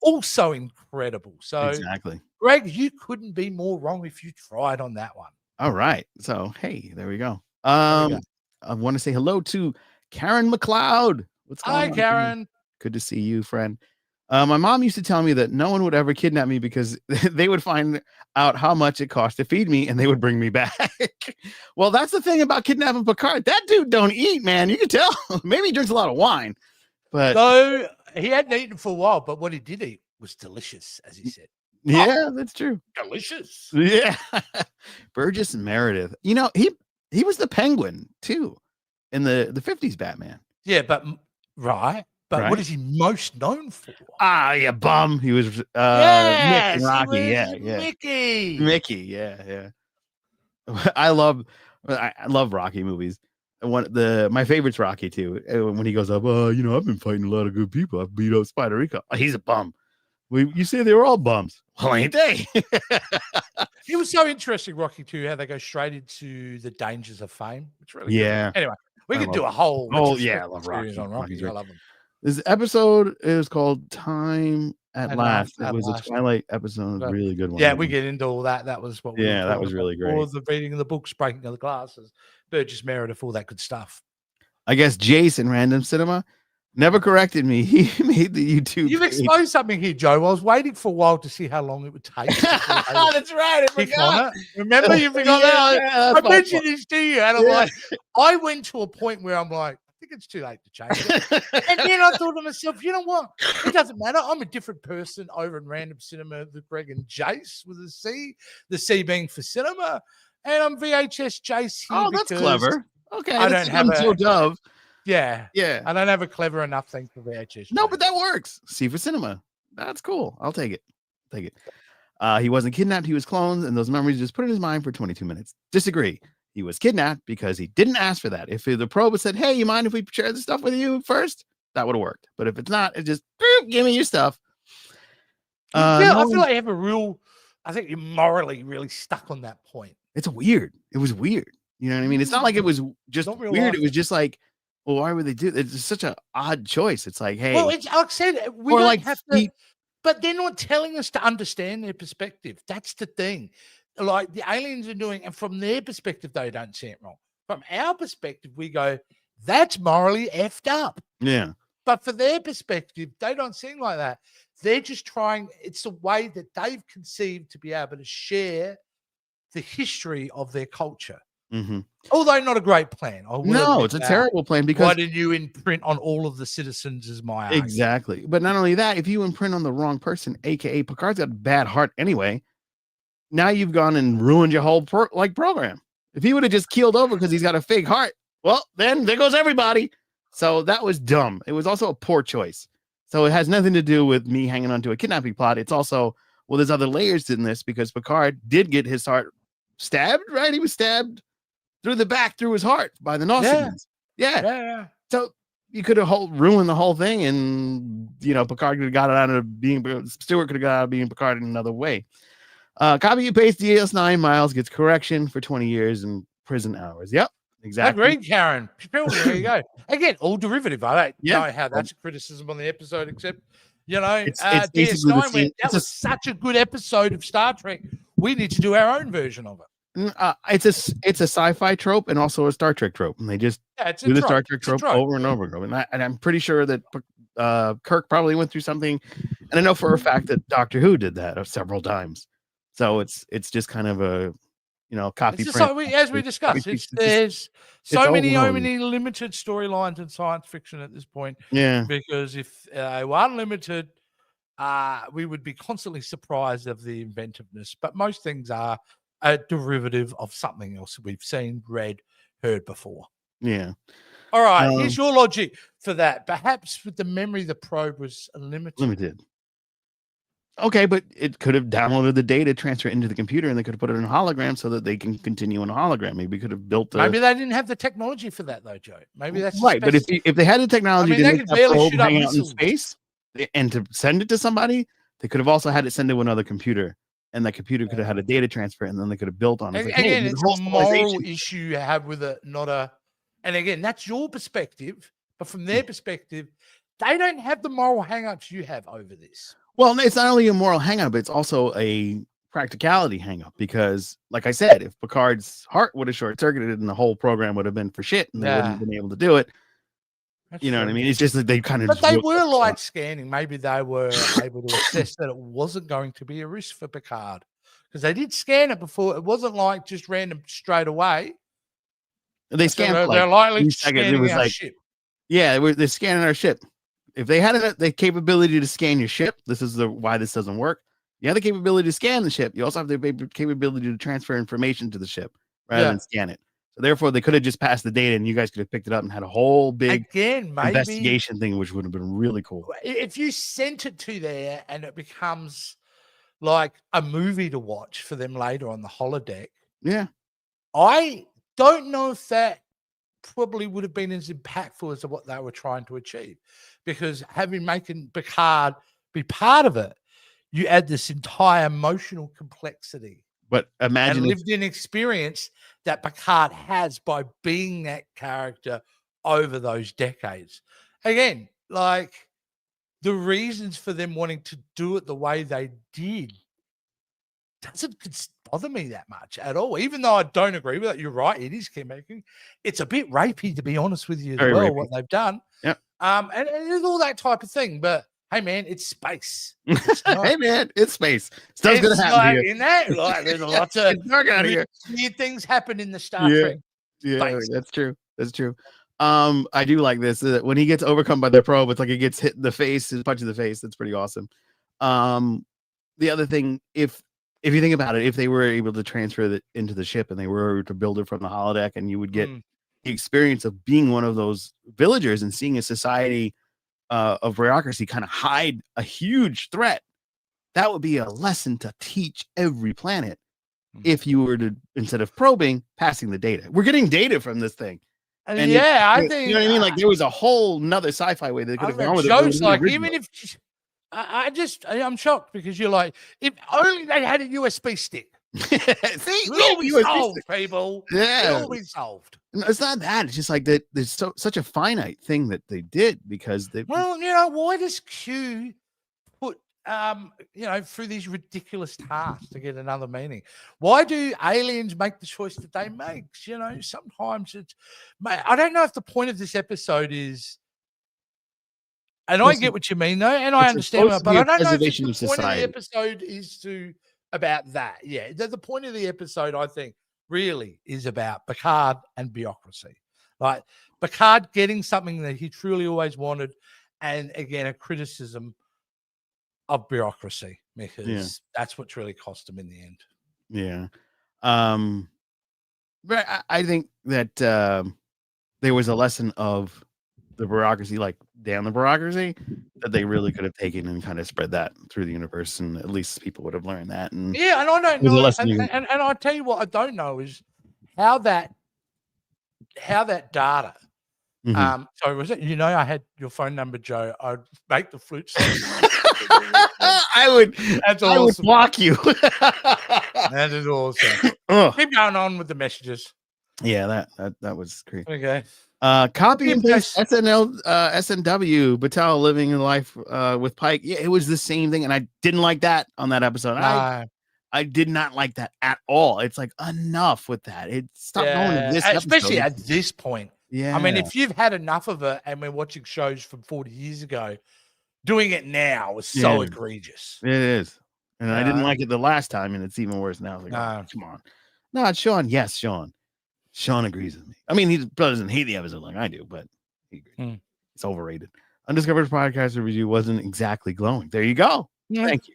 also incredible. So exactly. Greg, you couldn't be more wrong if you tried on that one. All right. So hey, there we go. I want to say hello to Karen McLeod. What's going on? Hi, Karen. Good to see you, friend. My mom used to tell me that no one would ever kidnap me because they would find out how much it cost to feed me and they would bring me back. Well, that's the thing about kidnapping Picard. That dude don't eat, man. You can tell. Maybe he drinks a lot of wine. But so he hadn't eaten for a while, but what he did eat was delicious, as he said. Yeah, that's true. Delicious. Yeah. Burgess Meredith. He was the Penguin too in the 50s Batman. Yeah, but But what is he most known for? Yeah, bum. He was yes, Mick Rocky. Mickey. Yeah. I love Rocky movies. My favorite's Rocky too. When he goes up, I've been fighting a lot of good people. I've beat up Spider Rico. He's a bum. You say they were all bums. Well, ain't they? It was so interesting, Rocky 2, how they go straight into the dangers of fame. It's really good. Anyway, we could do a whole I love Rocky. On Rocky. I love him. This episode is called Time at Last. It was a Twilight episode. Really good one. Yeah, we get into all that. That was what that was really great. All the reading of the books, breaking of the glasses, Burgess Meredith, all that good stuff. I guess Jason Random Cinema never corrected me. He made the YouTube. You've exposed something here, Joe. I was waiting for a while to see how long it would take. That's right. I forgot. Remember, you forgot that? I mentioned this to you, and I'm like, I went to a point where I'm like, I think it's too late to change it. And then I thought to myself, you know what? It doesn't matter. I'm a different person over in Random Cinema with Greg and Jace with a C, the C being for cinema. And I'm VHS Jace here. Oh, that's clever. Okay. I don't have a dove. Yeah. I don't have a clever enough thing for VHS. No, but that works. C for cinema. That's cool. I'll take it. He wasn't kidnapped. He was cloned, and those memories just put in his mind for 22 minutes. Disagree. He was kidnapped because he didn't ask for that. If the probe had said, hey, you mind if we share this stuff with you first? That would have worked. But if it's not, it just, give me your stuff. I feel like you have I think you're morally really stuck on that point. It's weird. It was weird. You know what I mean? It's not like it was just Not real weird. life. It was just like, well, why would they do it? It's just such an odd choice. It's like, hey, Well, it's like I said, we or don't like have to, but they're not telling us to understand their perspective. That's the thing. Like the aliens are doing, and from their perspective, they don't see it wrong. From our perspective, we go, that's morally effed up. yeah. But for their perspective, they don't seem like that. They're just trying, it's a way that they've conceived to be able to share the history of their culture. Mm-hmm. Although not a great plan. No, it's a terrible plan because why didn't you imprint on all of the citizens is my argument. exactly. But not only that, if you imprint on the wrong person, aka Picard's got a bad heart anyway, now you've gone and ruined your whole program. If he would have just keeled over because he's got a fake heart, well, then there goes everybody. So that was dumb. It was also a poor choice. So it has nothing to do with me hanging on to a kidnapping plot. It's also, well, there's other layers in this because Picard did get his heart stabbed, right? He was stabbed through the back, through his heart by the Nausicaans. Yeah. So you could have ruined the whole thing, and Picard could have got it out of being Stewart could have got out of being Picard in another way. Copy and paste DS9 Miles gets correction for 20 years in prison hours. Yep, exactly. Agreed, Karen. There you go. Again, all derivative. I don't know how that's a criticism on the episode, except it's DS9 went, that was such a good episode of Star Trek. We need to do our own version of it. It's a sci-fi trope and also a Star Trek trope, and they just do the Star Trek trope over and over again. And I'm pretty sure that Kirk probably went through something, and I know for a fact that Doctor Who did that several times. So it's just kind of a copy. As we discussed, there's so many limited storylines in science fiction at this point. Yeah, because if they were unlimited, we would be constantly surprised of the inventiveness. But most things are a derivative of something else we've seen, read, heard before. Yeah. All right. Here's your logic for that. Perhaps with the memory, the probe was limited. Okay, but it could have downloaded the data, transfer it into the computer, and they could have put it in a hologram so that they can continue in a hologram. Maybe could have built. Maybe they didn't have the technology for that, though, Joe. Maybe that's right. But if they had the technology to make that probe hang out in space and to send it to somebody, they could have also had it send to another computer, and that computer could have had a data transfer, and then they could have built on it. Again, it's a moral issue you have with it, not a. And again, that's your perspective, but from their perspective, they don't have the moral hang-ups you have over this. Well, it's not only a moral hang-up, it's also a practicality hang-up because, like I said, if Picard's heart would have short-circuited and the whole program would have been for shit and they wouldn't have been able to do it, what I mean? It's just that they kind of... But they were light scanning. Maybe they were able to assess that it wasn't going to be a risk for Picard because they did scan it before. It wasn't like just random straight away. They scanned they're likely scanning our ship. Yeah, they're scanning our ship. If they had the capability to scan your ship, this is why this doesn't work. You have the capability to scan the ship. You also have the capability to transfer information to the ship rather than scan it. So therefore, they could have just passed the data, and you guys could have picked it up and had a whole big investigation thing, which would have been really cool. If you sent it to there and it becomes like a movie to watch for them later on the holodeck, I don't know if that probably would have been as impactful as what they were trying to achieve, because making Picard be part of it, you add this entire emotional complexity. But imagine lived-in experience that Picard has by being that character over those decades. Again, like the reasons for them wanting to do it the way they did doesn't bother me that much at all. Even though I don't agree with it, you're right. It is key-making. It's a bit rapey, to be honest with you, as well, what they've done. Yep. And it's all that type of thing. But hey, man, it's space. Hey, man, it's space. Stuff's gonna happen here. In that, there's a lot of weird things happen in the Star Trek. Yeah, that's true. That's true. I do like this. When he gets overcome by the probe, it's like he gets hit in the face, punch in the face. That's pretty awesome. The other thing, if you think about it, if they were able to transfer it into the ship and they were to build it from the holodeck, and you would get the experience of being one of those villagers and seeing a society of bureaucracy kind of hide a huge threat, that would be a lesson to teach every planet. If you were to, instead of probing, passing the data. We're getting data from this thing. And I think, you know what I mean? Like there was a whole nother sci-fi way they could have gone with it. Like, even if I'm shocked, because you're like, if only they had a USB stick. See, It'll all be you were- solved, people. Yeah. It'll all be solved. No, it's not that. It's just like that. There's such a finite thing that they did because they. Well, why does Q put through these ridiculous tasks to get another meaning? Why do aliens make the choice that they make? Sometimes it's, mate, I don't know if the point of this episode is, and I get what you mean though, and I understand, supposed to but be I a don't know if preservation the of point of the society. episode is about that. Yeah, the point of the episode, I think, really is about Picard and bureaucracy. Like Picard getting something that he truly always wanted, and again, a criticism of bureaucracy, because that's what's really cost him in the end. Yeah. But I think that there was a lesson of the bureaucracy, like damn the bureaucracy, that they really could have taken and kind of spread that through the universe, and at least people would have learned that. And yeah, and I don't know, and I'll tell you what I don't know is how that data. So was it? I had your phone number, Joe. I'd make the flute song. I would block you. That is awesome. Keep going on with the messages. Yeah, that was great. Okay. Copy and paste SNW Battelle living in life with Pike. Yeah, it was the same thing, and I didn't like that on that episode. No. I did not like that at all. It's like enough with that. It stopped going to this especially episode. at this point. Yeah, I mean, if you've had enough of it, and we're watching shows from 40 years ago, doing it now is so egregious. It is, and I didn't like it the last time, and it's even worse now. Like, oh, come on, no, it's Sean. Yes, Sean. Sean agrees with me. I mean, he doesn't hate the episode like I do, but he agrees. It's overrated. Undiscovered podcast review wasn't exactly glowing. There you go. Thank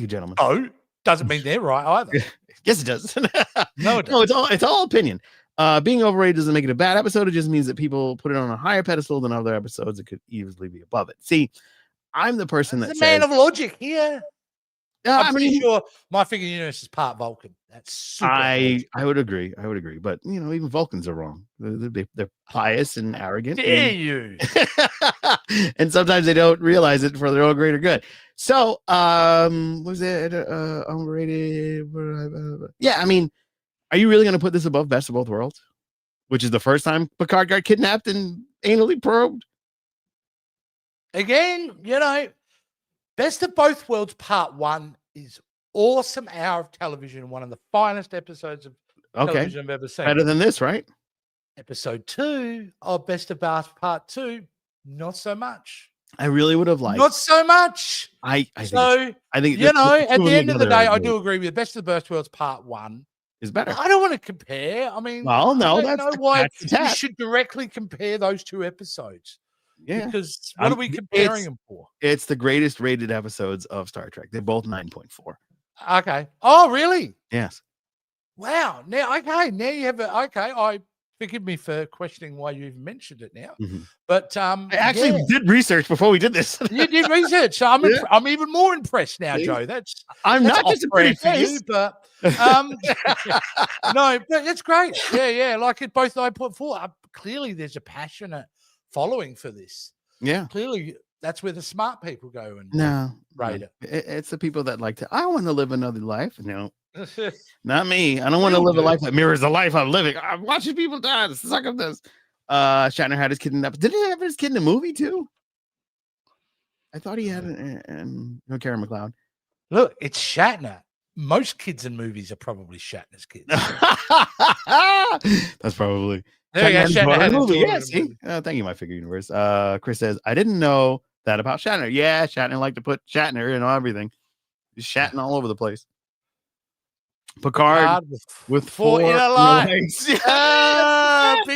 you, gentlemen. Oh, doesn't mean they're right either. Yes, it does. No, it doesn't. No, it's all opinion. Being overrated doesn't make it a bad episode. It just means that people put it on a higher pedestal than other episodes. It could easily be above it. See, I'm the person that says, man of logic here. I'm pretty sure my figure universe is part Vulcan. That's super. I would agree. But even Vulcans are wrong. They're pious and arrogant. Dare you? And sometimes they don't realize it for their own greater good. So, was it overrated? Yeah, I mean, are you really going to put this above Best of Both Worlds, which is the first time Picard got kidnapped and anally probed? Again, Best of Both Worlds Part 1 is awesome hour of television, one of the finest episodes of television I've ever seen. Better than this, right? Episode 2 of Best of Both Part 2, not so much. I really would have liked. Not so much. I think at the end of the day, I do agree with you. Best of Both Worlds Part 1 is better. I don't want to compare. I mean, well, no, I don't know why you should should directly compare those two episodes. Yeah, because what are we comparing them for? It's the greatest rated episodes of Star Trek. They're both 9.4. Okay. Oh, really? Yes. Wow. Now you have I forgive me for questioning why you even mentioned it now. But I actually did research before we did this. You did research, so I'm even more impressed now, Joe. I'm not just a pretty face, you, but no, but that's great. Yeah, like it both 9.4. Clearly, there's a passionate following for this. Yeah, clearly that's where the smart people go and rate it. It's the people that like to. I want to live another life. No, not me. I don't want to live a life that mirrors the life I'm living. I'm watching people die. Suck of this. Shatner had his kid in that. Did he have his kid in the movie too? I thought he had Karen McLeod. Look, it's Shatner. Most kids in movies are probably Shatner's kids. That's probably. There you go. Shatner had a movie. Yes. Thank you, my figure universe. Chris says, I didn't know that about Shatner. Yeah, Shatner liked to put Shatner in everything. He's shatting all over the place. Picard with four inner legs. Big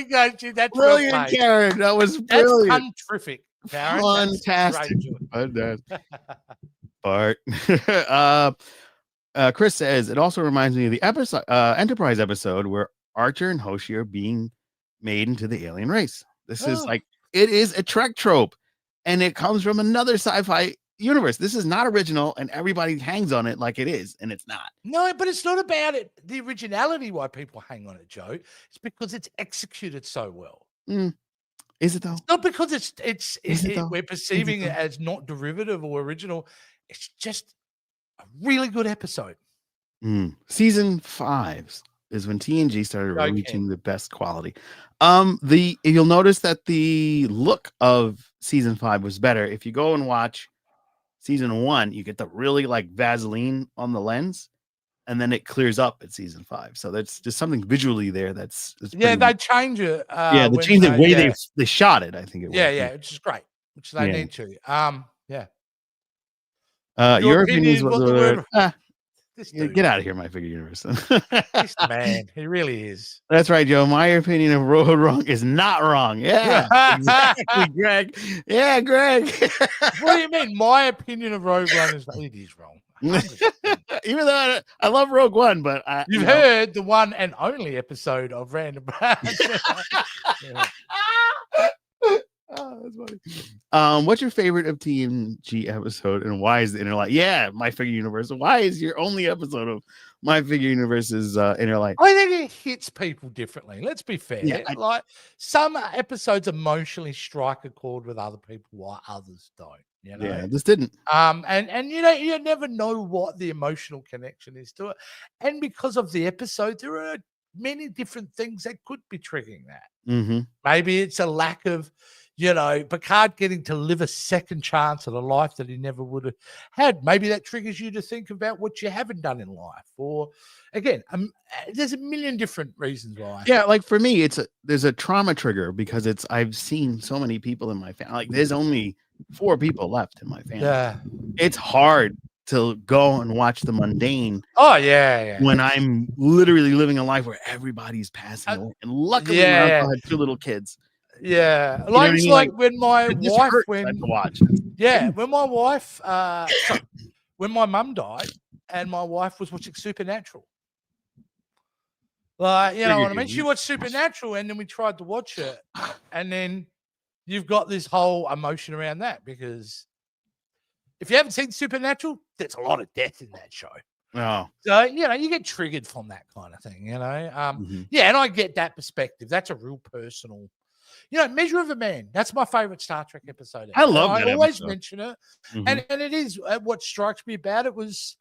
guy. That's brilliant, Karen. That was brilliant. That's terrific, Karen. Fantastic. Bart. Chris says, it also reminds me of the episode, Enterprise episode where Archer and Hoshi are being made into the alien race. This is like, it is a Trek trope, and it comes from another sci-fi universe. This is not original, and everybody hangs on it like it is, and it's not. No, but it's not about it. The originality why people hang on it, Joe. It's because it's executed so well. Is it though? It's not because we're perceiving it as not derivative or original. It's just a really good episode. Season 5 is when TNG started Okay. reaching the best quality. You'll notice that the look of season 5 was better. If you go and watch season 1, you get the really like Vaseline on the lens, and then it clears up at season 5. So that's just something visually there. That's Yeah, they change it. they changed the way they shot it. I think it was. Yeah, which is great, which they need to. Yeah. Your opinion is what the word. Get out of here, my figure universe. This man, he really is. That's right, Joe. My opinion of Road Wrong is not wrong. Yeah, exactly, Greg. Yeah, Greg. What do you mean? My opinion of Rogue One is wrong. Even though I love Rogue One, but you've heard the one and only episode of Random Branch. Oh, that's funny. What's your favorite of TNG episode, and why is the Inner Light? Yeah, My Figure Universe. Why is your only episode of My Figure Universe's Inner Light? I think it hits people differently. Let's be fair. Yeah, like some episodes emotionally strike a chord with other people, while others don't. You know? Yeah, this didn't. And you never know what the emotional connection is to it, and because of the episode, there are many different things that could be triggering that. Mm-hmm. Maybe it's a lack of, Picard getting to live a second chance at a life that he never would have had. Maybe that triggers you to think about what you haven't done in life. Or again, there's a million different reasons why. Yeah, like for me, there's a trauma trigger because I've seen so many people in my family. Like there's only 4 people left in my family. Yeah, it's hard to go and watch the mundane. Oh yeah. When I'm literally living a life where everybody's passing away, and luckily I had 2 little kids. Yeah, like it's like when my wife when my mum died and my wife was watching Supernatural. Like, you know what I mean? She watched Supernatural and then we tried to watch it, and then you've got this whole emotion around that, because if you haven't seen Supernatural, there's a lot of death in that show. Oh. So, you get triggered from that kind of thing, Yeah, and I get that perspective. That's a real personal. Measure of a Man. That's my favorite Star Trek episode. I love that. I always mention it. Mm-hmm. And it is what strikes me about it was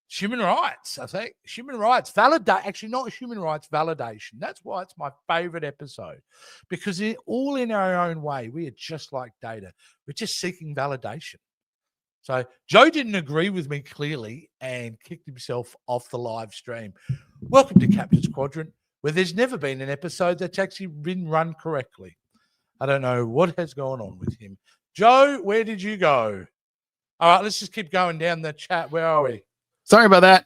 human rights, I think. Human rights. Actually, not human rights, validation. That's why it's my favorite episode. Because all in our own way, we are just like Data. We're just seeking validation. So Joe didn't agree with me clearly and kicked himself off the live stream. Welcome to Captain's Quadrant, where there's never been an episode that's actually been run correctly. I don't know what has gone on with him. Joe, where did you go? All right, let's just keep going down the chat. Where are we? Sorry about that.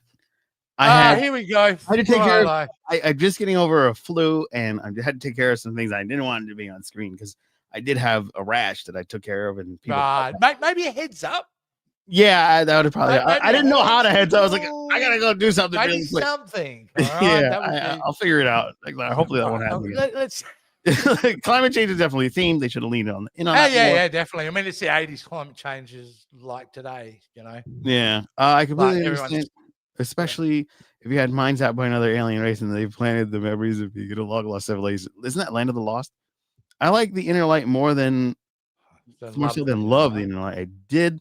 Here we go. I had to take care of, I'm just getting over a flu, and I had to take care of some things I didn't want to be on screen because I did have a rash that I took care of. And maybe a heads up. Yeah, that would have probably. I didn't know how to heads up. I was like, I gotta go do something. Maybe really quick. Something. Yeah, I'll figure it out. Hopefully that won't happen. Let's. Climate change is definitely a theme. They should have leaned on. Yeah, definitely. I mean, it's the 80s. Climate change is like today, Yeah, I completely understand. Especially if you had minds out by another alien race and they planted the memories of you get a long lost civilization. Isn't that Land of the Lost? I like the Inner Light more so than love the Inner Light. I did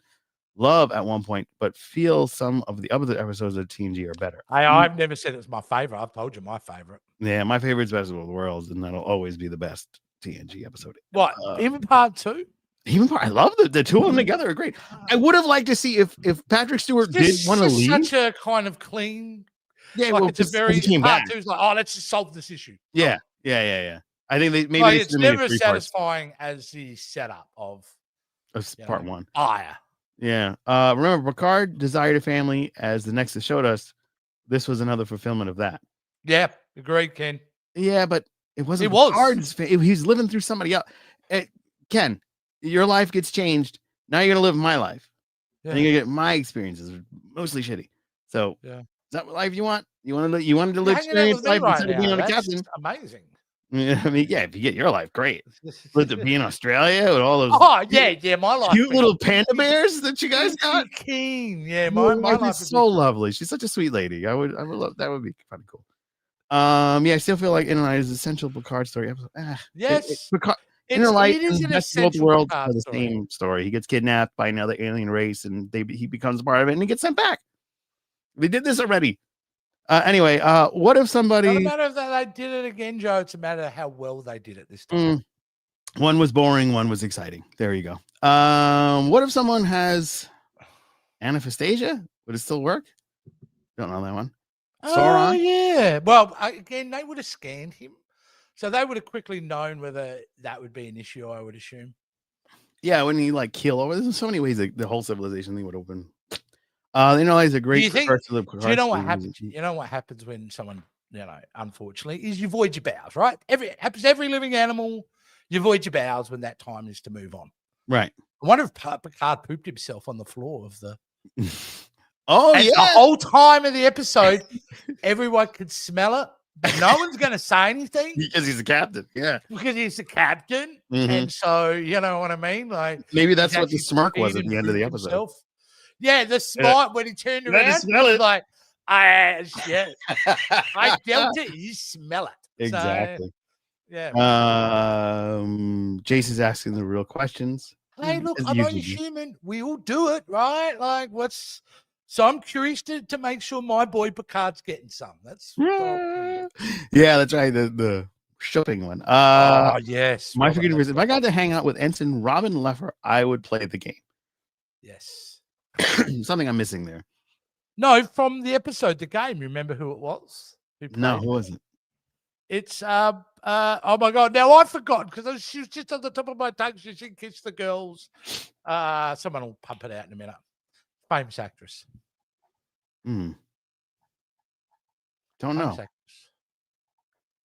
love at one point, but feel some of the other episodes of TNG are better. I've never said it was my favorite. I've told you my favorite. Yeah, my favorite is Best of Both Worlds, and that'll always be the best TNG episode. What? Even part 2? Even part. I love the 2 of them together are great. I would have liked to see if Patrick Stewart did want to leave. Such a kind of clean. Yeah, well, it's a very part 2 is like, let's just solve this issue. Yeah. I think it's never as satisfying as the setup of part 1. Yeah. Remember, Picard desired a family. As the Nexus showed us, this was another fulfillment of that. Yeah, agreed, Ken. Yeah, but it wasn't Picard's he's living through somebody else. Ken, your life gets changed. Now you're gonna live my life. Yeah. And you're gonna get my experiences, mostly shitty. So is that what life you want? You wanted to live experience life instead of being on a captain? Amazing. I mean, if you get your life, great. But to be in Australia with all those my life, cute little panda bears that you guys got. Keen, my life is so lovely. She's such a sweet lady. I would love that. Would be kind of cool. I still feel like Inner Light is essential Picard story episode. Yes, Inner Light and Best of Both Worlds are the same story. He gets kidnapped by another alien race, and he becomes part of it, and he gets sent back. They did this already. Anyway, what if Not a somebody matter of that they did it again, Joe. It's a matter of how well they did it this time. one was boring, one was exciting. There you go. What if someone has anaphastasia? Would it still work? Don't know that one. Oh, Sauron? yeah. Well, again, they would have scanned him. So they would have quickly known whether that would be an issue, I would assume. Yeah, when he like keel over, there's so many ways that the whole civilization thing would open. He's a great Do you know what happens? You know what happens when someone, unfortunately, is you void your bowels, right? Every living animal, you void your bowels when that time is to move on. Right. I wonder if Picard pooped himself on the floor of the. The whole time of the episode, everyone could smell it, but no one's going to say anything because he's the captain. Yeah, because he's the captain, and so you know what I mean. Like maybe that's what the smirk was at the end of the episode. Himself. Yeah, the smart when he turned around, smell it. Like, I dealt it. You smell it. Exactly. So, yeah. Jason's asking the real questions. Hey, look, I'm only human. We all do it, right? Like, so I'm curious to make sure my boy Picard's getting some. That's yeah, that's right. The shipping one. Yes. My forgetting is if I got to hang out with Ensign Robin Leffer, I would play the game. Yes. Something I'm missing there. No, from the episode, the game. Remember who it was? No, who was it? It's oh my god! Now I forgot because she was just on the top of my tongue. She said "Kiss the Girls." Someone will pump it out in a minute. Famous actress. Don't know. Actress.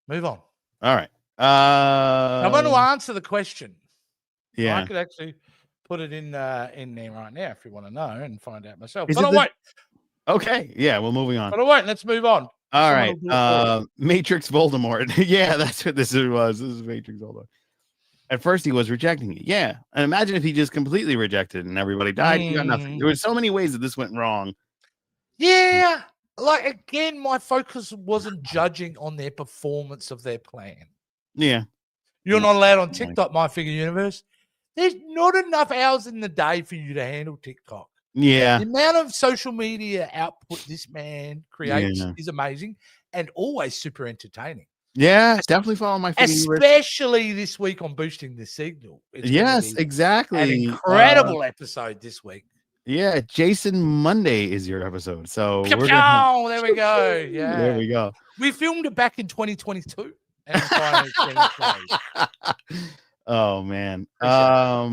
Move on. All right. I'm going to answer the question. Yeah, I could actually put it in there right now if you want to know and find out myself. But I won't. Okay. Yeah, we're moving on. But I won't. Let's move on. All right. Matrix Voldemort. Yeah, that's what this was. This is Matrix Voldemort. At first, he was rejecting it. Yeah. And imagine if he just completely rejected and everybody died. He got nothing. There were so many ways that this went wrong. Yeah. Like, again, my focus wasn't judging on their performance of their plan. Yeah. You're not allowed on TikTok, My Figure Universe. There's not enough hours in the day for you to handle TikTok. Yeah. The amount of social media output this man creates is amazing and always super entertaining. Yeah, definitely follow My Figure Universe. Especially this week on Boosting the Signal. Yes, exactly. An incredible episode this week. Yeah, Jason Monday is your episode. So there we go. Yeah. There we go. We filmed it back in 2022. And finally oh man. I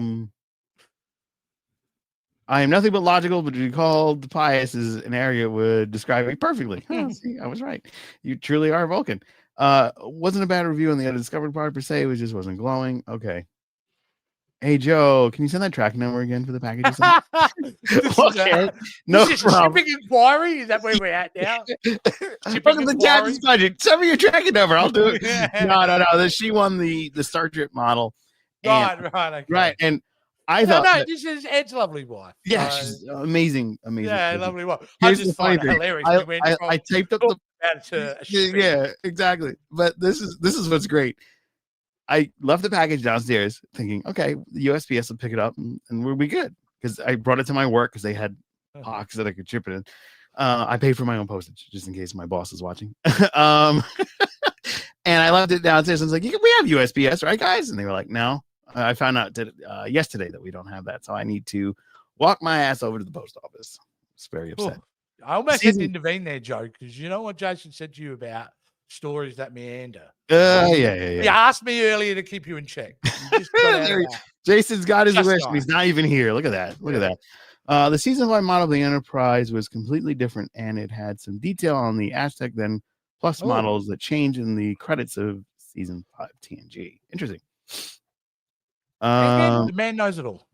am nothing but logical, but to be called pious is an area would describe me perfectly. See, I was right. You truly are Vulcan. Wasn't a bad review on the undiscovered part per se. It just wasn't glowing. Okay. Hey Joe, can you send that tracking number again for the packages? Okay. No this is problem. Shipping inquiry. Is that where we're at now? Welcome to the Captain's budget. Send me your tracking number. I'll do it. No. She won the Star Trip model. Right. Okay. Right. And I thought this is Ed's lovely wife. Yeah, she's amazing. Yeah, lovely wife. Here's I just find it hilarious. I typed up yeah, exactly. But this is what's great. I left the package downstairs thinking, okay, the USPS will pick it up and we'll be good. Because I brought it to my work because they had box that I could ship it in. I paid for my own postage just in case my boss is watching. And I left it downstairs. I was like, we have USPS, right, guys? And they were like, no. I found out yesterday that we don't have that. So I need to walk my ass over to the post office. It's very upset. I almost had to intervene there, Joe, because you know what Jason said to you about stories that meander. Yeah. He asked me earlier to keep you in check. Jason's got his wish, and he's not even here. Look at that. Look at that. The season 5 model of the Enterprise was completely different, and it had some detail on the Aztec then plus models that change in the credits of season 5 TNG. Interesting. The man knows it all.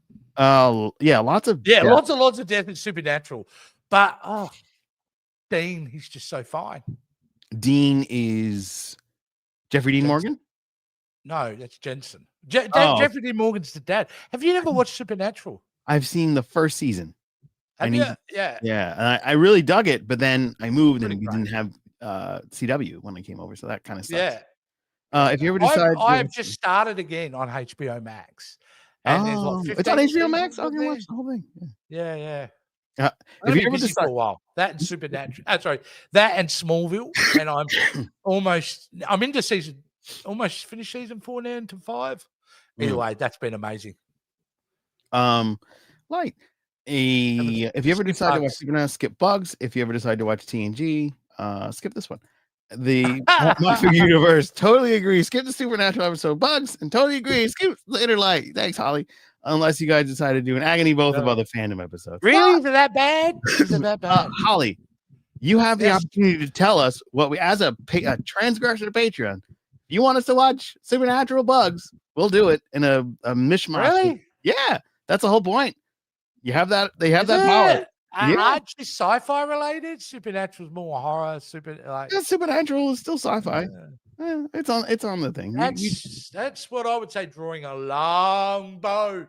Yeah, lots of death and supernatural. But Dean, he's just so fine. Dean is Jeffrey Dean Morgan? No, that's Jensen. Jeffrey Dean Morgan's the dad. Have you never watched Supernatural? I've seen the first season. Yeah. And I really dug it, but then I moved and we didn't have CW when I came over, so that kind of sucks. Yeah. If you ever decide, I've just started again on HBO Max. And it's on HBO Max. I can watch the whole thing. Yeah. If I've you been ever busy for decide, a while. That and Supernatural. Sorry, that and Smallville, and I'm into almost finished season 4 now into 5. Either way, that's been amazing. like if you ever Skip decide to watch Bugs. Supernatural, skip Bugs. If you ever decide to watch TNG, skip this one. The My Figure Universe, totally agree. Skip the Supernatural episode, Bugs, and totally agree. Skip Later Light. Thanks, Holly. Unless you guys decide to do an Agony both of other fandom episodes. Really? Is it that bad? Is it that bad? Holly, you have the Yes. opportunity to tell us what we, as a transgressor to Patreon, if you want us to watch Supernatural Bugs, we'll do it in a mishmash. Really? Yeah, that's the whole point. You have that. They have Is that power. it? Actually, sci-fi related. Supernatural's more horror. Supernatural is still sci-fi. It's on the thing. That's what I would say. Drawing a long bow.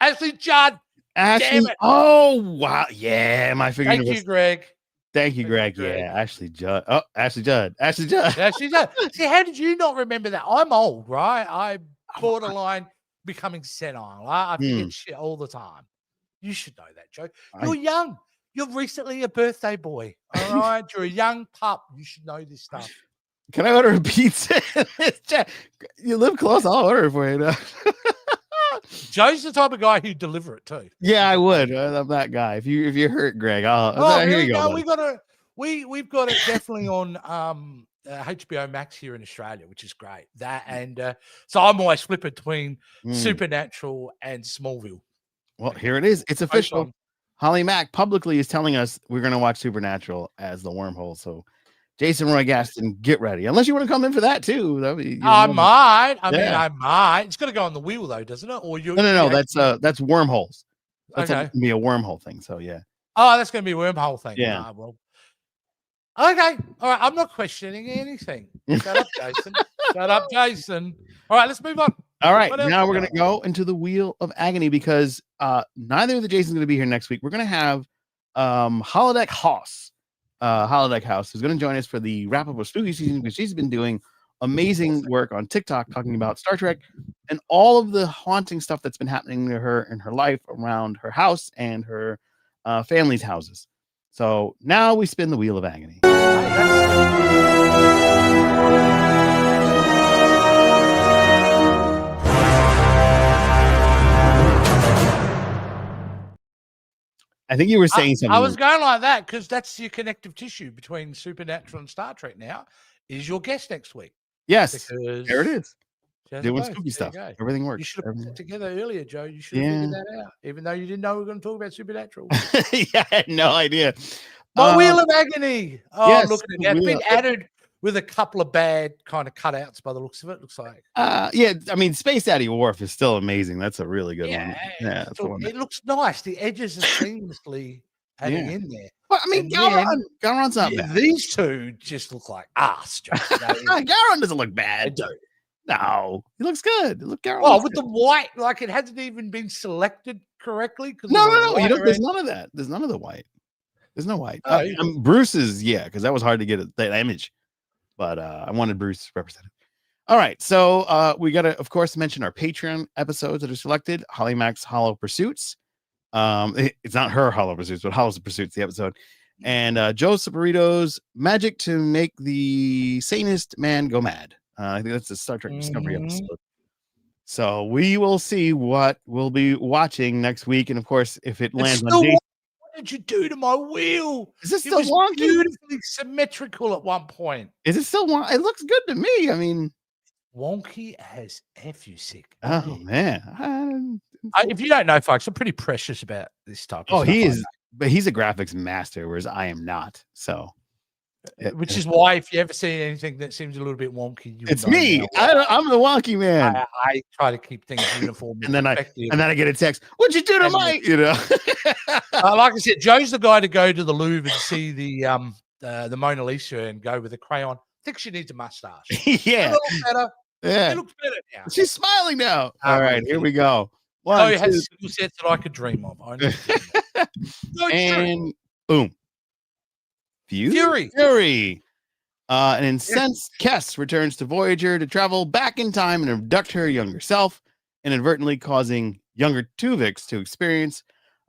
Ashley Judd. Damn it. Oh wow, yeah, My Figure Thank Universe. you, Greg. Thank you, Greg. Yeah, Ashley Judd. Oh, Ashley Judd. Ashley Judd. Ashley Judd. See, how did you not remember that? I'm old, right? I'm borderline becoming senile. Right? I forget shit all the time. You should know that, Joe. You're young. You're recently a birthday boy. All right. You're a young pup. You should know this stuff. Can I order a pizza? You live close. I'll order it for you. Joe's the type of guy who'd deliver it too. Yeah, I would. I'm that guy. If you're hurt, Greg, here you go. We've got it definitely on HBO Max here in Australia, which is great. That and so I'm always flipping between Supernatural and Smallville. Well, here it is. It's official. Holly Mack publicly is telling us we're going to watch Supernatural as the wormhole. So, Jason Roy Gaston, get ready. Unless you want to come in for that too. I might. I might. It's got to go on the wheel though, doesn't it? Or no. That's wormholes. That's okay. Going to be a wormhole thing. So yeah. Oh, that's going to be a wormhole thing. Yeah. Well. Okay. All right. I'm not questioning anything. Shut up, Jason. Shut up, Jason. All right. Let's move on. All right. Now we're going to go into the Wheel of Agony because neither of the Jason's going to be here next week. We're going to have Holodeck House. Holodeck House is going to join us for the wrap up of spooky season because she's been doing amazing work on TikTok talking about Star Trek and all of the haunting stuff that's been happening to her in her life around her house and her family's houses. So now we spin the Wheel of Agony. I think you were saying something. I was going like that because that's your connective tissue between Supernatural and Star Trek now is your guest next week. Yes, there it is. Doing spooky stuff. Everything works. You should have put it together earlier, Joe. You should have figured that out, even though you didn't know we were going to talk about Supernatural. Yeah, I had no idea. My Wheel of Agony. Oh, yes, look at it. It's been added with a couple of bad kind of cutouts by the looks of it. Looks like. Yeah, I mean, Space Daddy Wharf is still amazing. That's a really good one. Yeah, it looks nice. The edges are seamlessly adding in there. Well, I mean, Gowron's not bad. These two just look like ass. Gowron doesn't look bad. No, he looks good. Look, Gowron. Oh, with the white, like it hasn't even been selected correctly. No. There's none of that. There's none of the white. There's no white. Bruce's, because that was hard to get that image, but I wanted Bruce represented. All right, so we got to, of course, mention our Patreon episodes that are selected. Holly Mack's Hollow Pursuits. It's not her Hollow Pursuits, but Hollow Pursuits, the episode. And Joe Saporito's Magic to Make the Sanest Man Go Mad. I think that's a Star Trek Discovery episode. So we will see what we'll be watching next week. And of course, if it lands on Jason. What did you do to my wheel? Is this still wonky? Beautifully symmetrical at one point. Is it still wonky? It looks good to me. I mean, wonky as F, you sick. Oh man! If you don't know, folks, I'm pretty precious about this type of stuff. He is, but he's a graphics master, whereas I am not. So, which is why if you ever see anything that seems a little bit wonky, it's me. I'm the wonky man. I try to keep things uniform, and then I get a text. What'd you do to my? Like I said, Joe's the guy to go to the Louvre and see the Mona Lisa and go with a crayon. I think she needs a mustache. Yeah, it looks better. Yeah, it looks better now. She's smiling now. All right, here we go. It has skill sets that I could dream of. And boom. Fury. An incensed Kess returns to Voyager to travel back in time and abduct her younger self, inadvertently causing younger Tuvix to experience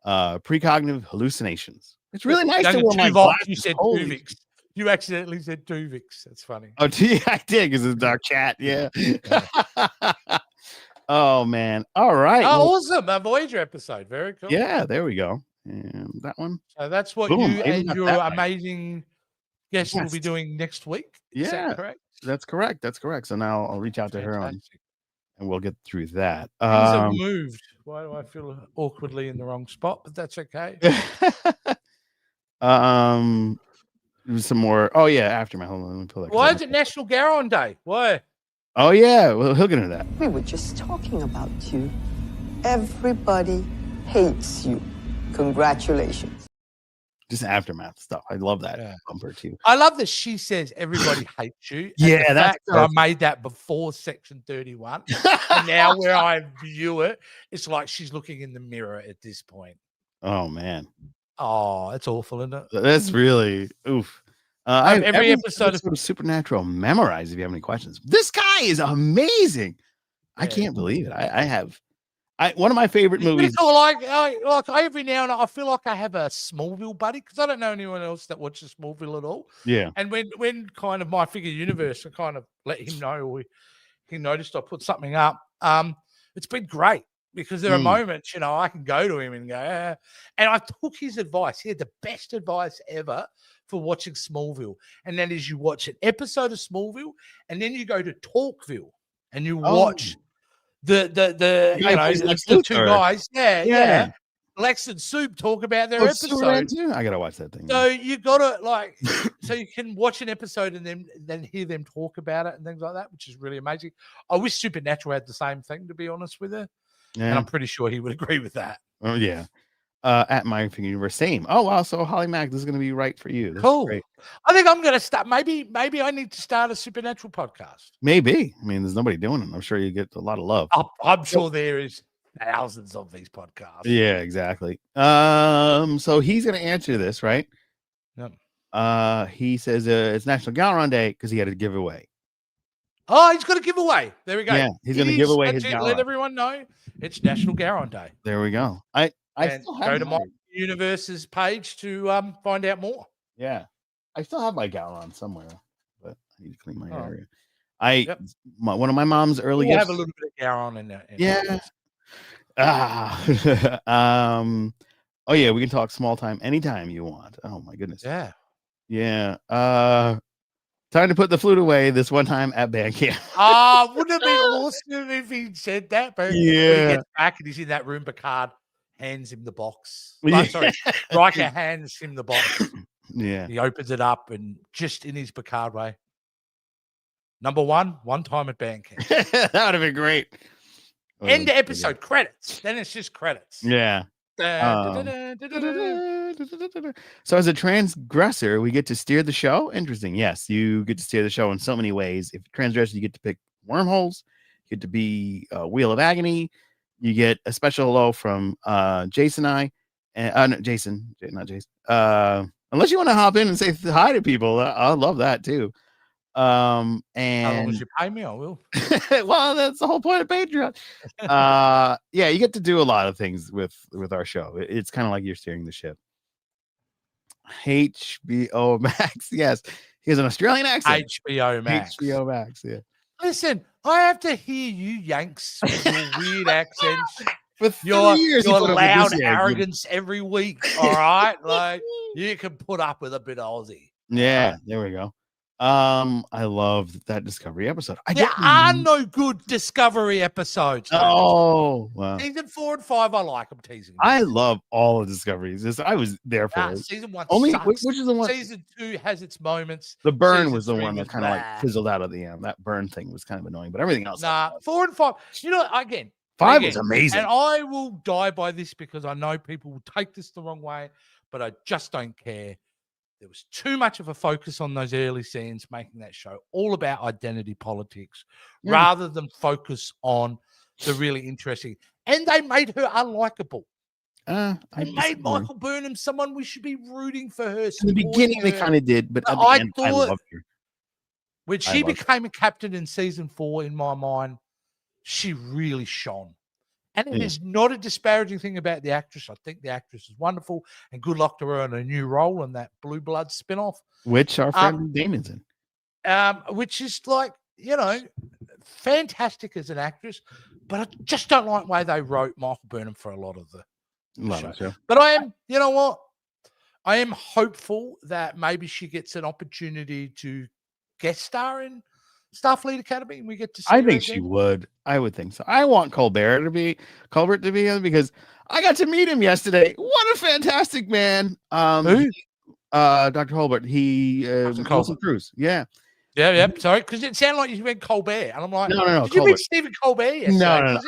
precognitive hallucinations. It's really nice to Younger wear my Tuvok, glasses. you said Holy Tuvix. You accidentally said Tuvix. That's funny. Oh, I did because it's dark chat. Yeah. Oh man. All right. Oh, Well, awesome. A Voyager episode. Very cool. yeah, there we go. And that one. So that's what Boom, you I even and got your that right. amazing guest will be Yes. doing next week. Is Yeah, that correct? that's correct. That's correct. So now I'll reach out to her Fantastic. and we'll get through that. Things have moved. Why do I feel awkwardly in the wrong spot? But that's okay. Some more. Oh yeah, aftermath. Hold on, let me pull that. Why is it National Garon Day? Why? Oh yeah, well he'll get into that. We were just talking about you. Everybody hates you. Congratulations. Just aftermath stuff. I love that Yeah. bumper too. I love that she says everybody hates you. And Yeah, the that's fact that I made that before Section 31. And now where I view it, it's like she's looking in the mirror at this point. Oh man, Oh, it's awful, isn't it? that's really oof. I have every episode of Supernatural memorized. If you have any questions, this guy is amazing. I Yeah. can't believe it. I have one of my favorite movies. Like every now and then I feel like I have a Smallville buddy because I don't know anyone else that watches Smallville at all. Yeah. And when kind of my figure universe, I kind of let him know, or he noticed I put something up. It's been great because there are moments, I can go to him and go, and I took his advice. He had the best advice ever for watching Smallville, and that is you watch an episode of Smallville, and then you go to Talkville and you watch the two guys, Lex and Soup talk about their episode. I gotta watch that thing. So you gotta so you can watch an episode and then hear them talk about it and things like that, which is really amazing. I wish Supernatural had the same thing, to be honest with her, and I'm pretty sure he would agree with that. Oh yeah. At my figure universe, same. Oh wow, so Holly Mack, this is gonna be right for you. This cool. Great. I think I'm gonna start. Maybe I need to start a Supernatural podcast. Maybe. I mean, there's nobody doing it. I'm sure you get a lot of love. I'm sure there is thousands of these podcasts. Yeah, exactly. So he's gonna answer this, right? Yep. He says it's National Garon Day because he had a giveaway. Oh, he's got a giveaway. There we go. Yeah, he's gonna give away his Garon. Let everyone know it's National Garon Day. There we go. I still have go to my universe's page to find out more. Yeah, I still have my Garon somewhere, but I need to clean my area. One of my mom's early gifts. Have a little bit of Garon in there. Yeah. Oh yeah, we can talk small time anytime you want. Oh my goodness. Yeah. Time to put the flute away this one time at band camp. Wouldn't it be awesome if he said that? But when he gets back and he's in that room, Picard hands him the box. Riker hands him the box. Yeah. He opens it up and just in his Picard way. Number one time at band camp. That would have been great. End the episode, credits. Then it's just credits. Yeah. So as a transgressor, we get to steer the show. Interesting. Yes, you get to steer the show in so many ways. If transgressor, you get to pick wormholes. You get to be a Wheel of Agony. You get a special hello from Jason and I. No, Jason, not Jason. Unless you want to hop in and say hi to people, I love that too. And how long as you pay me, I will. Well, that's the whole point of Patreon. Yeah, you get to do a lot of things with our show. It's kind of like you're steering the ship. HBO Max, yes, he has an Australian accent. HBO Max, yeah. Listen, I have to hear you Yanks with your weird accents. For 3 years, your loud arrogance every week. All right, like you can put up with a bit of Aussie. Yeah, there we go. I love that Discovery episode. There are no good Discovery episodes. Oh, wow. Season 4 and 5, I like them teasing. I love all of Discoveries. I was there for it. Season 1 only sucks. Which is the one? Season 2 has its moments. The burn Season was the 3 one that kind of like fizzled out at the end. That burn thing was kind of annoying, but everything else. 4 and 5. You know, again, 5 was amazing. And I will die by this because I know people will take this the wrong way, but I just don't care. There was too much of a focus on those early scenes, making that show all about identity politics rather than focus on the really interesting. And they made her unlikable. They made Michael Burnham someone we should be rooting for her. In the beginning, they kind of did, but at the end, I loved her. When she became a captain in season 4, in my mind, she really shone. And it is not a disparaging thing about the actress. I think the actress is wonderful, and good luck to her on a new role in that Blue Blood spinoff, which our friend Damon's in. Which is like, fantastic as an actress, but I just don't like the way they wrote Michael Burnham for a lot of the show. But I am, you know what? I am hopeful that maybe she gets an opportunity to guest star in Starfleet Academy, and we get to see I her think again. she would. I would think so. I want Colbert to be in because I got to meet him yesterday. What a fantastic man. Who? Dr. Colbert. He Wilson Cruz. Yeah. Yeah. Sorry, because it sounded like you went Colbert, and I'm like, no. Did you meet Stephen Colbert yesterday? No.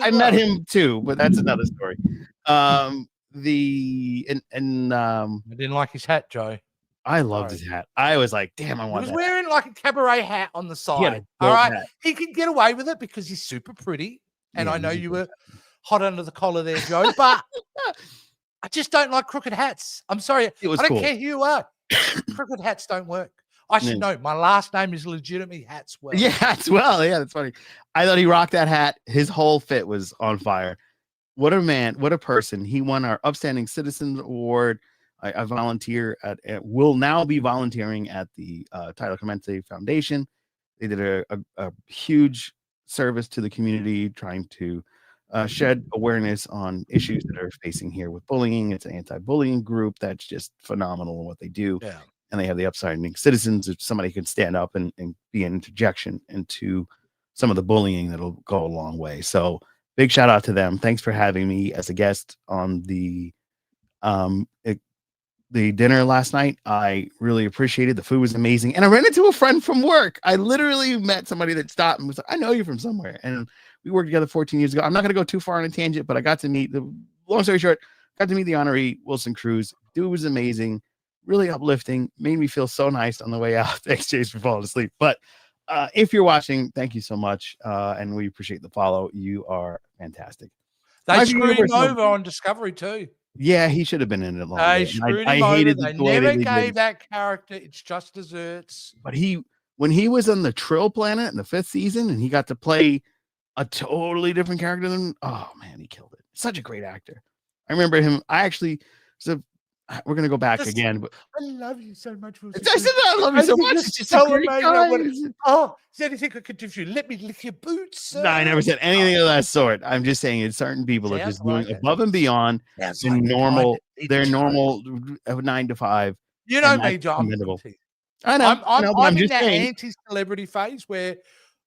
I met him too, but that's another story. I didn't like his hat, Joe. I loved his hat. I was like, damn, I want that. He was wearing like a cabaret hat on the side. All right. He can get away with it because he's super pretty. And I know you were hot under the collar there, Joe, but I just don't like crooked hats. I'm sorry. I don't care who you are. Crooked hats don't work. I should know. My last name is legitimately Hatswell. Yeah, Hatswell. Yeah, that's funny. I thought he rocked that hat. His whole fit was on fire. What a man. What a person. He won our Upstanding Citizens Award. I volunteer will now be volunteering at the Tyler Clemente Foundation. They did a huge service to the community, trying to shed awareness on issues that are facing here with bullying. It's an anti-bullying group that's just phenomenal in what they do. Yeah. And they have the Upstanding Citizens. If somebody can stand up and be an interjection into some of the bullying, that'll go a long way. So big shout out to them. Thanks for having me as a guest on the dinner last night. I really appreciated. The food was amazing. And I ran into a friend from work. I literally met somebody that stopped and was like, I know you from somewhere. And we worked together 14 years ago. I'm not going to go too far on a tangent, but I got to meet long story short, got to meet the honoree, Wilson Cruz. Dude was amazing, really uplifting, made me feel so nice on the way out. Thanks, Chase, for falling asleep. But if you're watching, thank you so much. And we appreciate the follow. You are fantastic. They screwed him over on Discovery too. Yeah, he should have been in it longer. They screwed him over. They never gave that character It's Just Desserts. But when he was on the Trill Planet in the 5th season, and he got to play a totally different character than, oh man, he killed it. Such a great actor. I remember him. We're gonna go back again. But I love you so much. I said I love you so much. It's just so amazing. Oh, is there anything I could do for you? Let me lick your boots. Sir. No, I never said anything of that sort. I'm just saying it's certain people are just doing above and beyond their normal 9 to 5. You know me, John. I know. I'm in that anti-celebrity phase where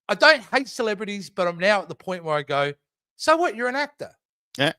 I don't hate celebrities, but I'm now at the point where I go, so what? You're an actor. Yeah.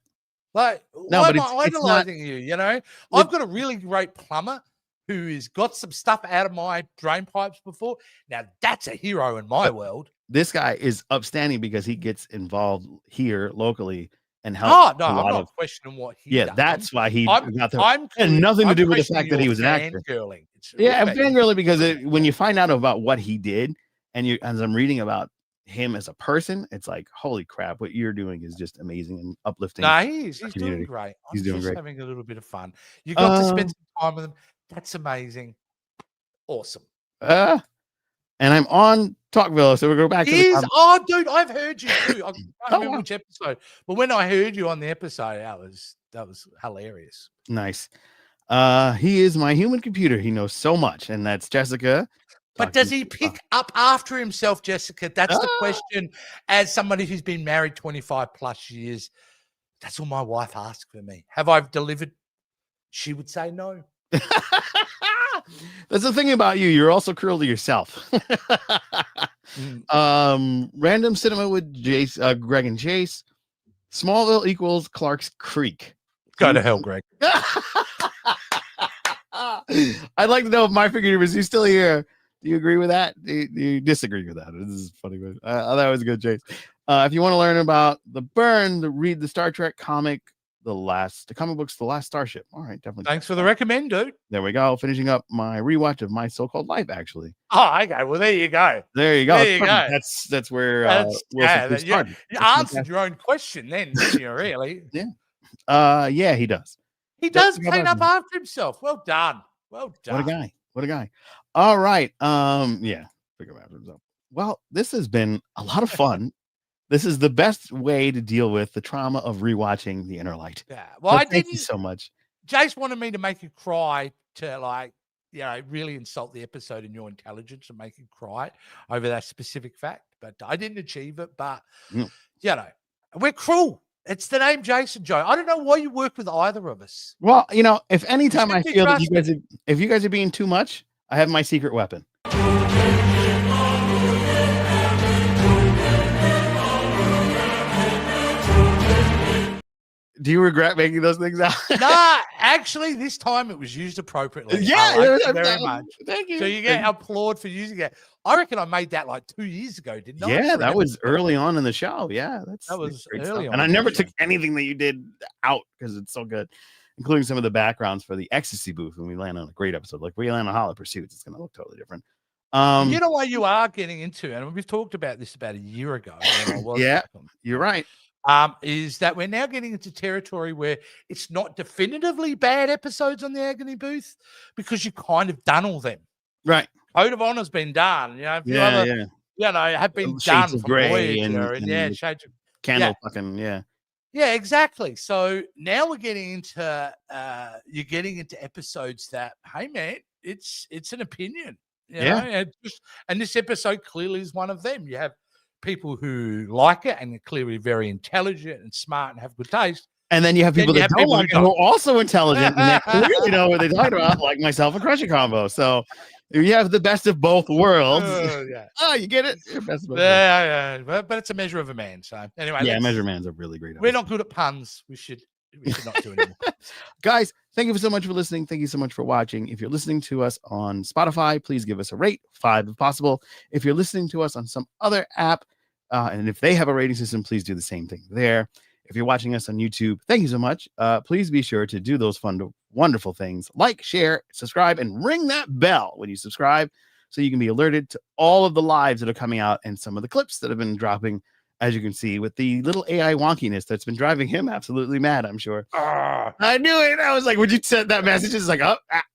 Like, why am I idolizing you? You know, I've got a really great plumber who has got some stuff out of my drain pipes before. Now, that's a hero in my world. This guy is upstanding because he gets involved here locally and helps. I'm not questioning what he does. That's why he got there. And nothing to do with the fact that he was an actor. I'm fangirling because when you find out about what he did, and as I'm reading about him as a person, it's like, holy crap, what you're doing is just amazing and uplifting. He's doing great. He's doing great. Having a little bit of fun. You got to spend some time with him. That's amazing. Awesome. And I'm on Talkville, so we'll go back to the dude, I've heard you too. I can't remember which episode, but when I heard you on the episode, that was hilarious. Nice. He is my human computer. He knows so much, and that's Jessica. But does he pick up after himself, Jessica? That's the question. As somebody who's been married 25 plus years, that's all my wife asks for me. Have I delivered? She would say no. That's the thing about you. You're also cruel to yourself. Random cinema with Greg and Chase. Smallville equals Clark's Creek. Go to hell, Greg. I'd like to know if my figure universe is still here. Do you agree with that? Do you disagree with that? This is funny. That was a good, Chase. If you want to learn about the burn, read the Star Trek comic, the comic books, The Last Starship. All right, definitely. Thanks for the recommend, dude. There we go. Finishing up my rewatch of My So-Called Life, actually. Oh, okay. Well, there you go. There you go. That's where you answered your own question then, didn't you, really? Yeah. Yeah, he does. He does clean up after himself. Well done. Well done. What a guy. All right. Yeah. Figure out himself. Well, this has been a lot of fun. This is the best way to deal with the trauma of rewatching The Inner Light. Yeah. Well, So I thank you didn't. so much. Jace wanted me to make you cry to like, really insult the episode and your intelligence and make you cry over that specific fact. But I didn't achieve it. But, we're cruel. It's the name Jason Joe. I don't know why you work with either of us. Well, if anytime I should be feel that trusted. if you guys are being too much, I have my secret weapon. Do you regret making those things out? Nah, actually, this time it was used appropriately. Yeah, I liked it very much. Thank you. So you get applaud for using it. I reckon I made that like 2 years ago, didn't I? Yeah, that was early on in the show. Yeah, that was great early stuff. on. And I never took anything that you did out because it's so good, including some of the backgrounds for the ecstasy booth when we land on a great episode. Like we land on Hollow Pursuits, it's going to look totally different. You know what you are getting into, and we've talked about this about a year ago. Yeah, you're right. Is that we're now getting into territory where it's not definitively bad episodes on the Agony Booth because you've kind of done all them. Right. Code of Honor's been done. Have been Shades done of Grey and Shades of Candle fucking Yeah, exactly. So now we're getting into you're getting into episodes that, hey man, it's an opinion. You know? And this episode clearly is one of them. You have people who like it and are clearly very intelligent and smart and have good taste. And then you have people that don't like it who are also intelligent and they clearly know what they're talking about, like myself and Crusher Combo. So you have the best of both worlds. You get it? Best of both worlds. But it's a measure of a man. So anyway, Measure Man's a really great We're not good at puns. We should not do it anymore. Guys, thank you so much for listening. Thank you so much for watching. If you're listening to us on Spotify, please give us a rate, 5 if possible. If you're listening to us on some other app, and if they have a rating system, please do the same thing there. If you're watching us on YouTube, thank you so much. Please be sure to do those fun, wonderful things. Like, share, subscribe, and ring that bell when you subscribe so you can be alerted to all of the lives that are coming out and some of the clips that have been dropping, as you can see, with the little AI wonkiness that's been driving him absolutely mad, I'm sure. I knew it. I was like, would you send that message? It's like,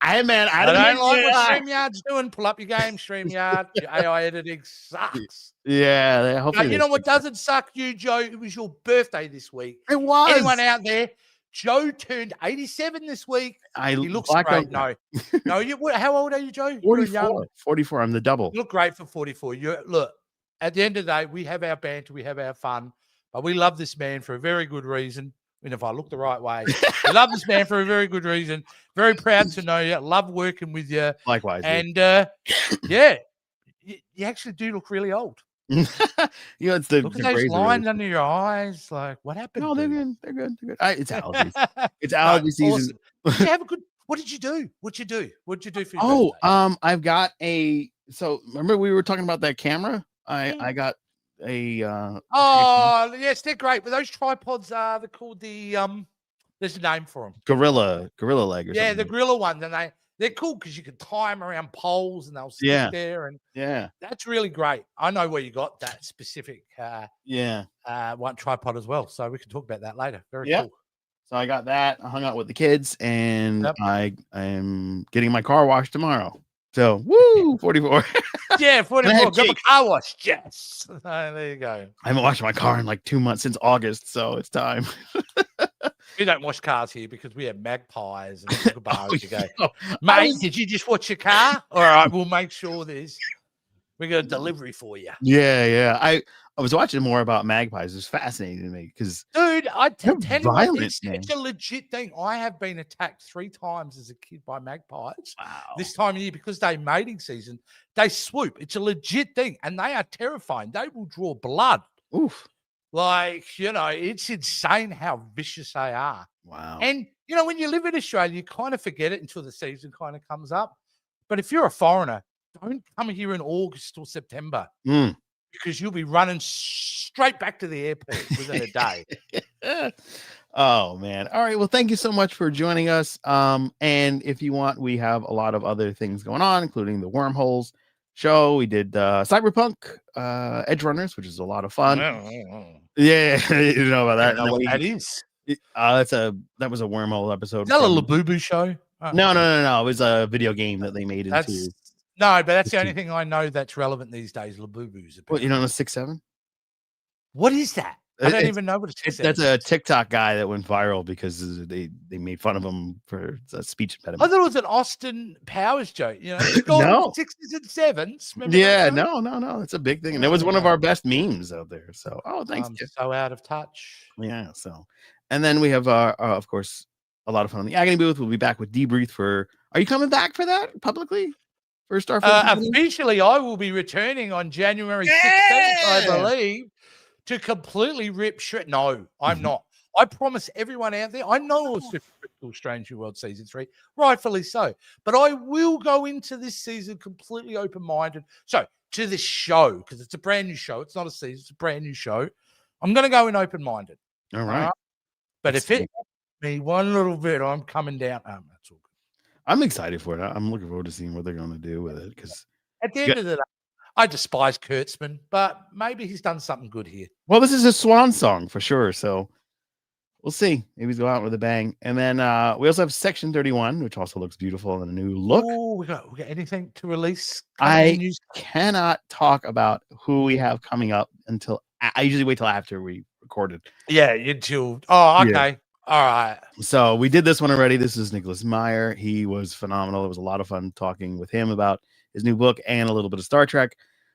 I'm mad. I don't like what StreamYard's doing. Pull up your game, StreamYard. Your AI editing sucks. Yeah. Hopefully you know what doesn't suck, you, Joe? It was your birthday this week. It was. Anyone out there? Joe turned 87 this week. He looks great. No, how old are you, Joe? 44. 44. I'm the double. You look great for 44. Look, at the end of the day, we have our banter, we have our fun, but we love this man for a very good reason. And if I look the right way, we love this man for a very good reason. Very proud to know you. Love working with you. Likewise. And you actually do look really old. It's the look at those lines under your eyes. Like, what happened? No, they're good. They're good. It's allergies. It's allergy season. Awesome. You have a good. What did you do? What'd you do for your birthday? I've got so remember we were talking about that camera? I got a yes, they're great. But those tripods they're called the there's a name for them. Gorilla leg or something. The gorilla ones, and they're cool because you can tie them around poles and they'll stick there, and that's really great. I know where you got that specific one tripod as well, so we can talk about that later. Very cool. So I got that. I hung out with the kids, and I am getting my car washed tomorrow. So, 44. 44. Got my car wash. Yes. There you go. I haven't washed my car in like 2 months since August, so it's time. We don't wash cars here because we have magpies and kookaburras. Mate, did you just watch your car? All right, we'll make sure we got a delivery for you. Yeah. I was watching more about magpies. It's fascinating to me because, dude, I tell you, it's a legit thing. I have been attacked 3 times as a kid by magpies. Wow. This time of year, because they're mating season, they swoop. It's a legit thing, and they are terrifying. They will draw blood. Oof. Like, it's insane how vicious they are. Wow. And, when you live in Australia, you kind of forget it until the season kind of comes up. But if you're a foreigner, don't come here in August or September because you'll be running straight back to the airport within a day. Oh, man. All right. Well, thank you so much for joining us. And if you want, we have a lot of other things going on, including the Wormholes show. We did Cyberpunk Edge Runners, which is a lot of fun. Yeah, you know about that. I don't know what that is. That was a Wormhole episode. Is that a Labubu show? Oh. No. It was a video game that they made into. No, but that's the only thing I know that's relevant these days. Labubu's. What, you don't know 6-7? What is that? I don't It's- even know what it is. That's a TikTok guy that went viral because they made fun of him for a speech I impediment. thought it was an Austin Powers joke. You know, he's gone No. 6s and 7s. Remember Yeah, that joke? no, it's a big thing, and it was one of our best memes out there. So, thanks. I'm Jeff. so out of touch. Yeah. So, and then we have, of course, a lot of fun on the Agony booth. We'll be back with Debrief for. Are you coming back for that publicly? For Starfield? Officially, I will be returning on January 16th, I believe, to completely rip shred. No, I'm not. I promise everyone out there, I know it's Critical Strange New World Season 3, rightfully so. But I will go into this season completely open-minded. So, to this show, because it's a brand new show. It's not a season, it's a brand new show. I'm going to go in open-minded. All right. But if it me one little bit, I'm coming down. That's all good. I'm excited for it. I'm looking forward to seeing what they're going to do with it. Because at the end of the day, I despise Kurtzman, but maybe he's done something good here. Well, this is a swan song for sure. So we'll see. Maybe he's going out with a bang. And then we also have Section 31, which also looks beautiful and a new look. Oh, we got anything to release? I cannot talk about who we have coming up until I usually wait till after we recorded. Yeah, until okay. Yeah. All right. So we did this one already. This is Nicholas Meyer. He was phenomenal. It was a lot of fun talking with him about his new book and a little bit of Star Trek.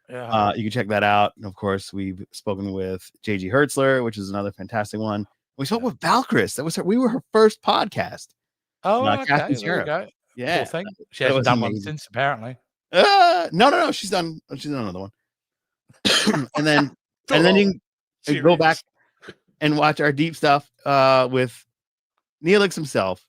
Yeah. You can check that out. And of course, we've spoken with JG Hertzler, which is another fantastic one. We spoke with Valkyris. We were her first podcast. Oh, okay. There we go. Yeah. Cool thing. She hasn't done one since, apparently. No. She's done another one. and then you can go back and watch our deep stuff with Neelix himself.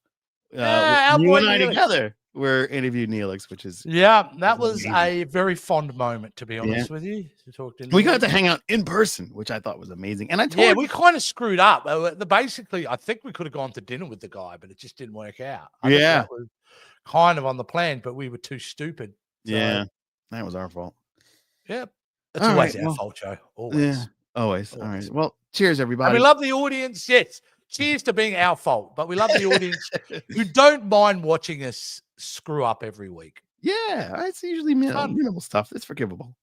You and I together were interviewed Neelix, which is that was amazing. A very fond moment, to be honest with you. To talk to we got to hang out in person, which I thought was amazing. And I told we kind of screwed up. Basically, I think we could have gone to dinner with the guy, but it just didn't work out. I think that was kind of on the plan, but we were too stupid. So, that was our fault. Yep. It's always our fault, Joe. Always. Yeah, always. All right. Well, cheers, everybody. And we love the audience. Yes. Cheers to being our fault, but we love the audience who don't mind watching us screw up every week. Yeah, it's usually minimal stuff. It's forgivable.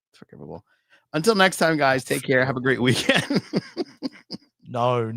Until next time, guys, take care. Have a great weekend. No.